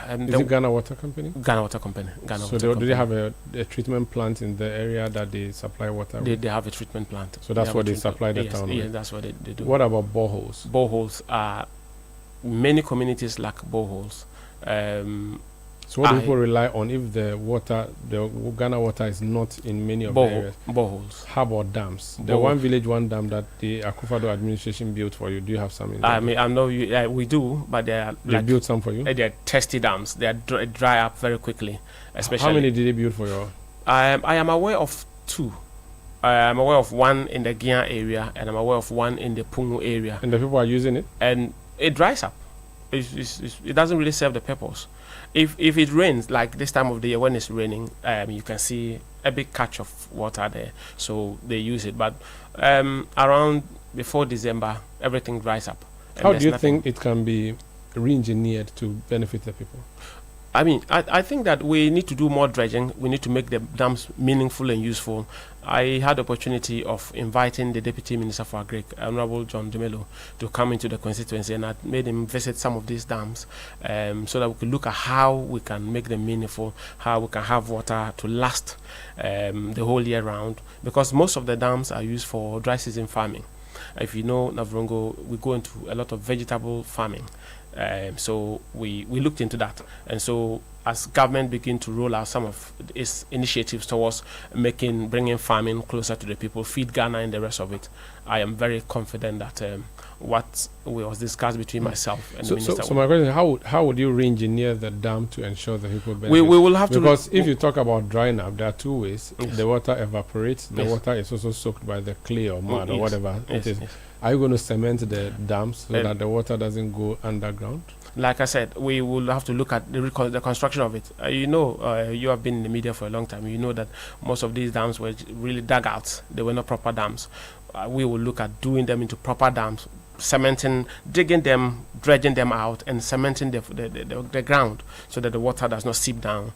C: Is it Ghana Water Company?
X: Ghana Water Company.
C: Do they have a treatment plant in the area that they supply water with?
X: They have a treatment plant.
C: So that's what they supply the town with?
X: Yes, that's what they do.
C: What about boreholes?
X: Boreholes are... Many communities lack boreholes.
C: So what do people rely on if the Ghana Water is not in many of the areas?
X: Boreholes.
C: How about dams? The one village, one dam that the Akufo-Addo administration built for you, do you have some in there?
X: I mean, I know we do, but they
C: built some for you?
X: They're testy dams. They dry up very quickly, especially.
C: How many did they build for you?
X: I am aware of 2. I'm aware of one in the Gia area, and I'm aware of one in the Pungu area.
C: And the people are using it?
X: And it dries up. It doesn't really serve the purpose. If it rains, like this time of the year when it's raining, you can see a big catch of water there. So they use it. But around before December, everything dries up.
C: How do you think it can be re-engineered to benefit the people?
X: I mean, I think that we need to do more dredging. We need to make the dams meaningful and useful. I had the opportunity of inviting the Deputy Minister for Agric, Honorable John Dumelo, to come into the constituency, and I made him visit some of these dams so that we could look at how we can make them meaningful, how we can have water to last the whole year round, because most of the dams are used for dry season farming. If you know Navrongo, we go into a lot of vegetable farming. So we looked into that, and so as government begin to roll out some of its initiatives towards bringing farming closer to the people, Feed Ghana and the rest of it, I am very confident that what was discussed between myself and the minister.
C: So my question is, how would you re-engineer the dam to ensure that people benefit?
X: We will have to,
C: because if you talk about drying up, there are 2 ways. Yes. The water evaporates. The water is also soaked by the clay or mud or whatever it is. Yes. Are you going to cement the dams so that the water doesn't go underground?
X: Like I said, we will have to look at the construction of it. You have been in the media for a long time. You know that most of these dams were really dugouts. They were not proper dams. We will look at doing them into proper dams, cementing, digging them, dredging them out, and cementing the ground so that the water does not seep down.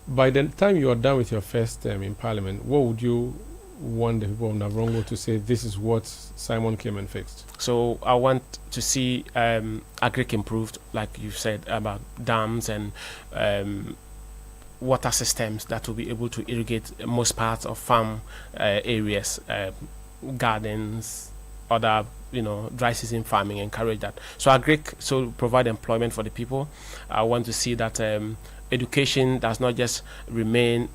C: By the time you are done with your first term in Parliament, what would you want the people of Navrongo to say, this is what Simon came and fixed?
X: So I want to see agric improved, like you said, about dams and water systems that will be able to irrigate most parts of farm areas, gardens, other dry season farming, encourage that. So agric, so provide employment for the people. I want to see that education does not just remain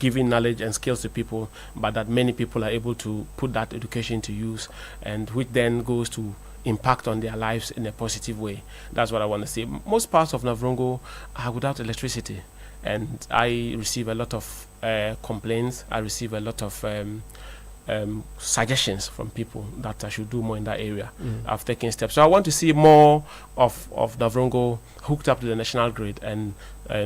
X: giving knowledge and skills to people, but that many people are able to put that education to use, and which then goes to impact on their lives in a positive way. That's what I want to see. Most parts of Navrongo are without electricity, and I receive a lot of complaints. I receive a lot of suggestions from people that I should do more in that area. I've taken steps. So I want to see more of Navrongo hooked up to the national grid and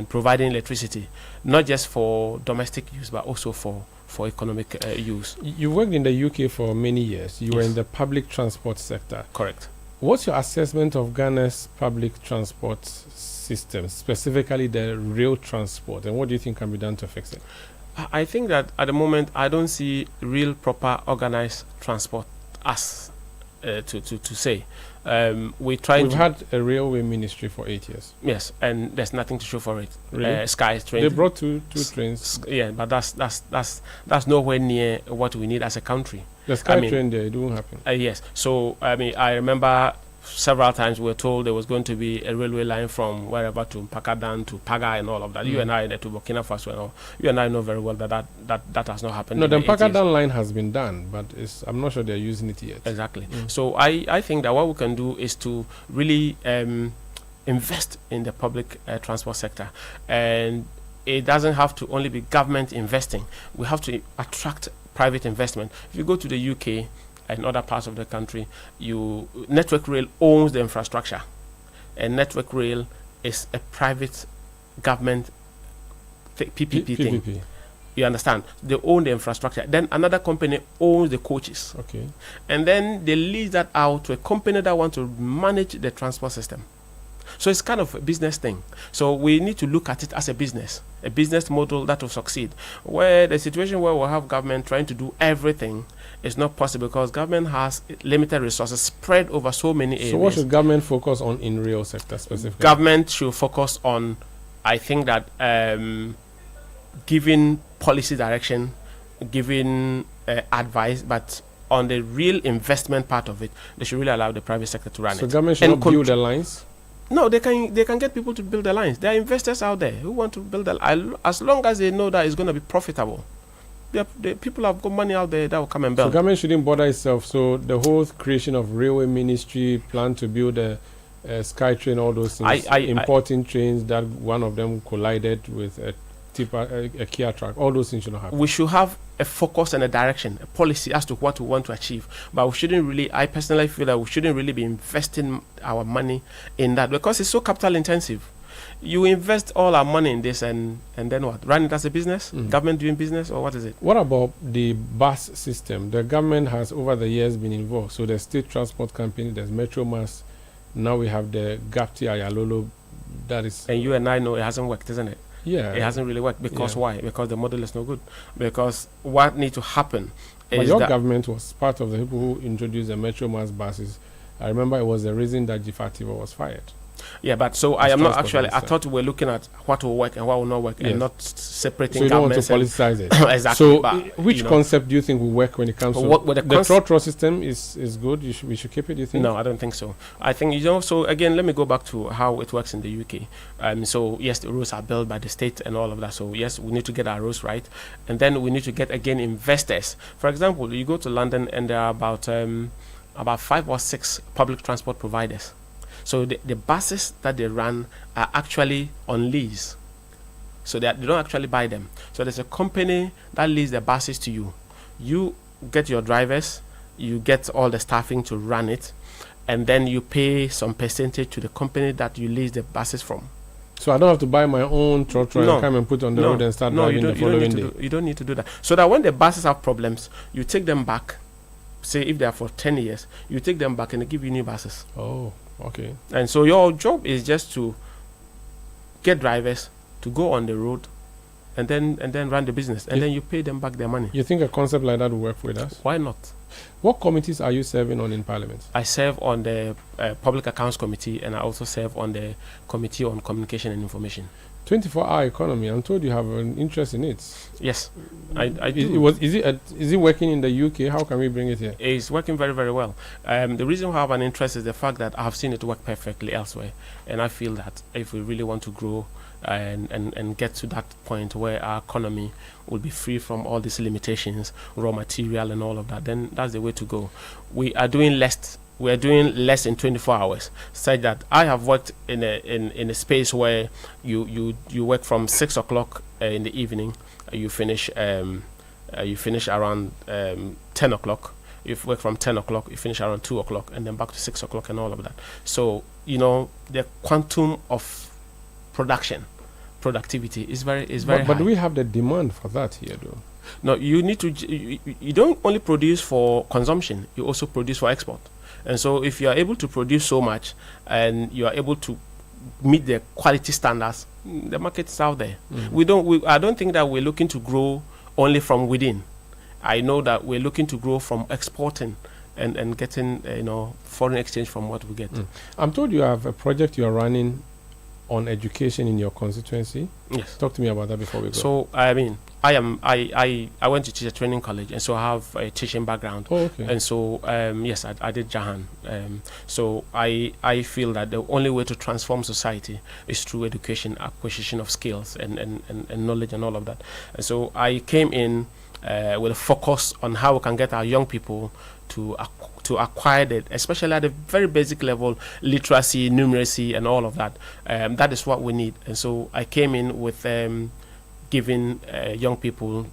X: providing electricity, not just for domestic use, but also for economic use.
C: You worked in the UK for many years. You were in the public transport sector.
X: Correct.
C: What's your assessment of Ghana's public transport system, specifically the rail transport, and what do you think can be done to fix it?
X: I think that at the moment I don't see real proper organized transport as to say. We've
C: had a railway ministry for 8 years.
X: Yes, and there's nothing to show for it.
C: Really?
X: Sky train.
C: They brought two trains.
X: Yeah, but that's nowhere near what we need as a country.
C: The Sky train there, it won't happen.
X: Yes. So I remember several times we were told there was going to be a railway line from wherever to Pakadan to Paga and all of that. You and I, to Burkina Faso and all. You and I know very well that has not happened.
C: No, the Pakadan line has been done, but I'm not sure they're using it yet.
X: Exactly. So I think that what we can do is to really invest in the public transport sector, and it doesn't have to only be government investing. We have to attract private investment. If you go to the UK and other parts of the country, Network Rail owns the infrastructure, and Network Rail is a private government PPP thing. You understand? They own the infrastructure. Then another company owns the coaches.
C: Okay.
X: And then they lease that out to a company that wants to manage the transport system. So it's kind of a business thing. So we need to look at it as a business model that will succeed. Where the situation where we have government trying to do everything is not possible because government has limited resources spread over so many areas.
C: So what should government focus on in rail sector specifically?
X: Government should focus on, I think that giving policy direction, giving advice, but on the real investment part of it, they should really allow the private sector to run it.
C: So government should not build the lines?
X: No, they can get people to build the lines. There are investors out there who want to build as long as they know that it's going to be profitable. The people have got money out there that will come and build.
C: So government shouldn't bother itself. So the whole creation of railway ministry, plan to build a SkyTrain, all those things, importing trains that one of them collided with a Kia truck, all those things should not happen.
X: We should have a focus and a direction, a policy as to what we want to achieve. But we shouldn't really, I personally feel that we shouldn't really be investing our money in that because it's so capital intensive. You invest all our money in this and then what? Run it as a business? Government doing business, or what is it?
C: What about the bus system? The government has over the years been involved. So there's state transport company, there's Metro Mass. Now we have the Gapti Ayalolo. That is.
X: And you and I know it hasn't worked, isn't it?
C: Yeah.
X: It hasn't really worked. Because why? Because the model is no good. Because what needs to happen is
C: your government was part of the people who introduced the Metro Mass buses. I remember it was the reason that Gifativa was fired.
X: Yeah, but so I am not actually. I thought we were looking at what will work and what will not work, and not separating.
C: So you don't want to politicize it.
X: Exactly.
C: So, which concept do you think will work when it comes to the trotro system? Is good. We should keep it. Do you think?
X: No, I don't think so. I think So again, let me go back to how it works in the UK. So yes, the roads are built by the state and all of that. So yes, we need to get our roads right, and then we need to get again investors. For example, you go to London and there are about 5 or 6 public transport providers. So the buses that they run are actually on lease. So they don't actually buy them. So there's a company that leases the buses to you. You get your drivers, you get all the staffing to run it, and then you pay some percentage to the company that you lease the buses from.
C: So I don't have to buy my own trotro and come and put on the road and start driving the following day.
X: You don't need to do that. So that when the buses have problems, you take them back. Say if they are for 10 years, you take them back and they give you new buses.
C: Oh. Okay.
X: And so your job is just to get drivers to go on the road and then run the business, and then you pay them back their money.
C: You think a concept like that will work with us?
X: Why not?
C: What committees are you serving on in Parliament?
X: I serve on the Public Accounts Committee, and I also serve on the Committee on Communication and Information.
C: 24-hour economy. I'm told you have an interest in it.
X: Yes, I do.
C: Is it working in the UK? How can we bring it here?
X: It's working very, very well. The reason why I have an interest is the fact that I have seen it work perfectly elsewhere, and I feel that if we really want to grow and get to that point where our economy will be free from all these limitations, raw material and all of that, then that's the way to go. We are doing less. We are doing less in 24 hours. Such that I have worked in a space where you work from 6 o'clock in the evening. You finish around 10 o'clock. You work from 10 o'clock. You finish around 2 o'clock, and then back to 6 o'clock and all of that. So the quantum of productivity is very high.
C: But do we have the demand for that here, though?
X: No, you need to. You don't only produce for consumption. You also produce for export. And so if you are able to produce so much and you are able to meet the quality standards, the market is out there. I don't think that we're looking to grow only from within. I know that we're looking to grow from exporting and getting foreign exchange from what we get.
C: I'm told you have a project you are running on education in your constituency.
X: Yes.
C: Talk to me about that before we go.
X: So I went to teacher training college, and so I have a teaching background.
C: Oh, okay.
X: And so yes, I did Jahan. So I feel that the only way to transform society is through education, acquisition of skills and knowledge and all of that. And so I came in with a focus on how we can get our young people to acquire that, especially at the very basic level, literacy, numeracy, and all of that. That is what we need. And so I came in with giving young people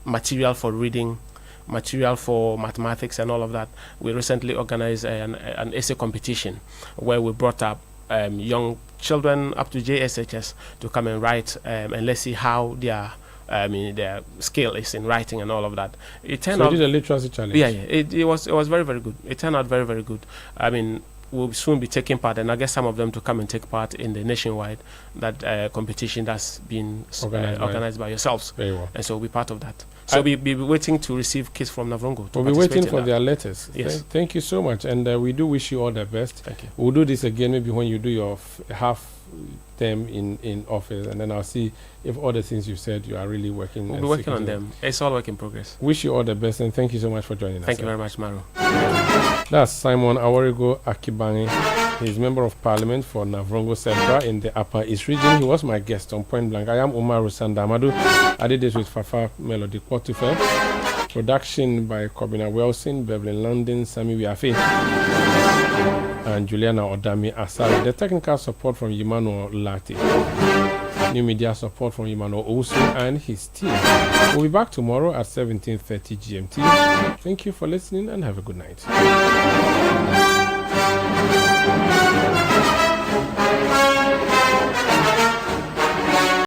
X: material for reading, material for mathematics, and all of that. We recently organized an essay competition where we brought up young children up to JSHS to come and write, and let's see how their skill is in writing and all of that. It turned out.
C: So you did a literacy challenge.
X: Yeah. It was very, very good. It turned out very, very good. I mean, we'll soon be taking part, and I guess some of them to come and take part in the nationwide competition that's been organized by yourselves.
C: Very well.
X: And so we'll be part of that. So we'll be waiting to receive kids from Navrongo.
C: We'll be waiting for their letters.
X: Yes.
C: Thank you so much, and we do wish you all the best.
X: Thank you.
C: We'll do this again maybe when you do your half term in office, and then I'll see if all the things you said you are really working.
X: We'll be working on them. It's all work in progress.
C: Wish you all the best, and thank you so much for joining us.
X: Thank you very much, Maru.
C: That's Simon Awarigo Akibangi. He's Member of Parliament for Navrongo Central in the Upper East Region. He was my guest on Point Blank. I am Umaru Sandamadu. I did this with Fafa Melody Quartufe. Production by Kobina Wilson, Beverly London, Sami Wiafe, and Juliana Odami Asari. The technical support from Emmanuel Lati. New media support from Emmanuel Osu and his team. We'll be back tomorrow at 17:30 GMT. Thank you for listening and have a good night.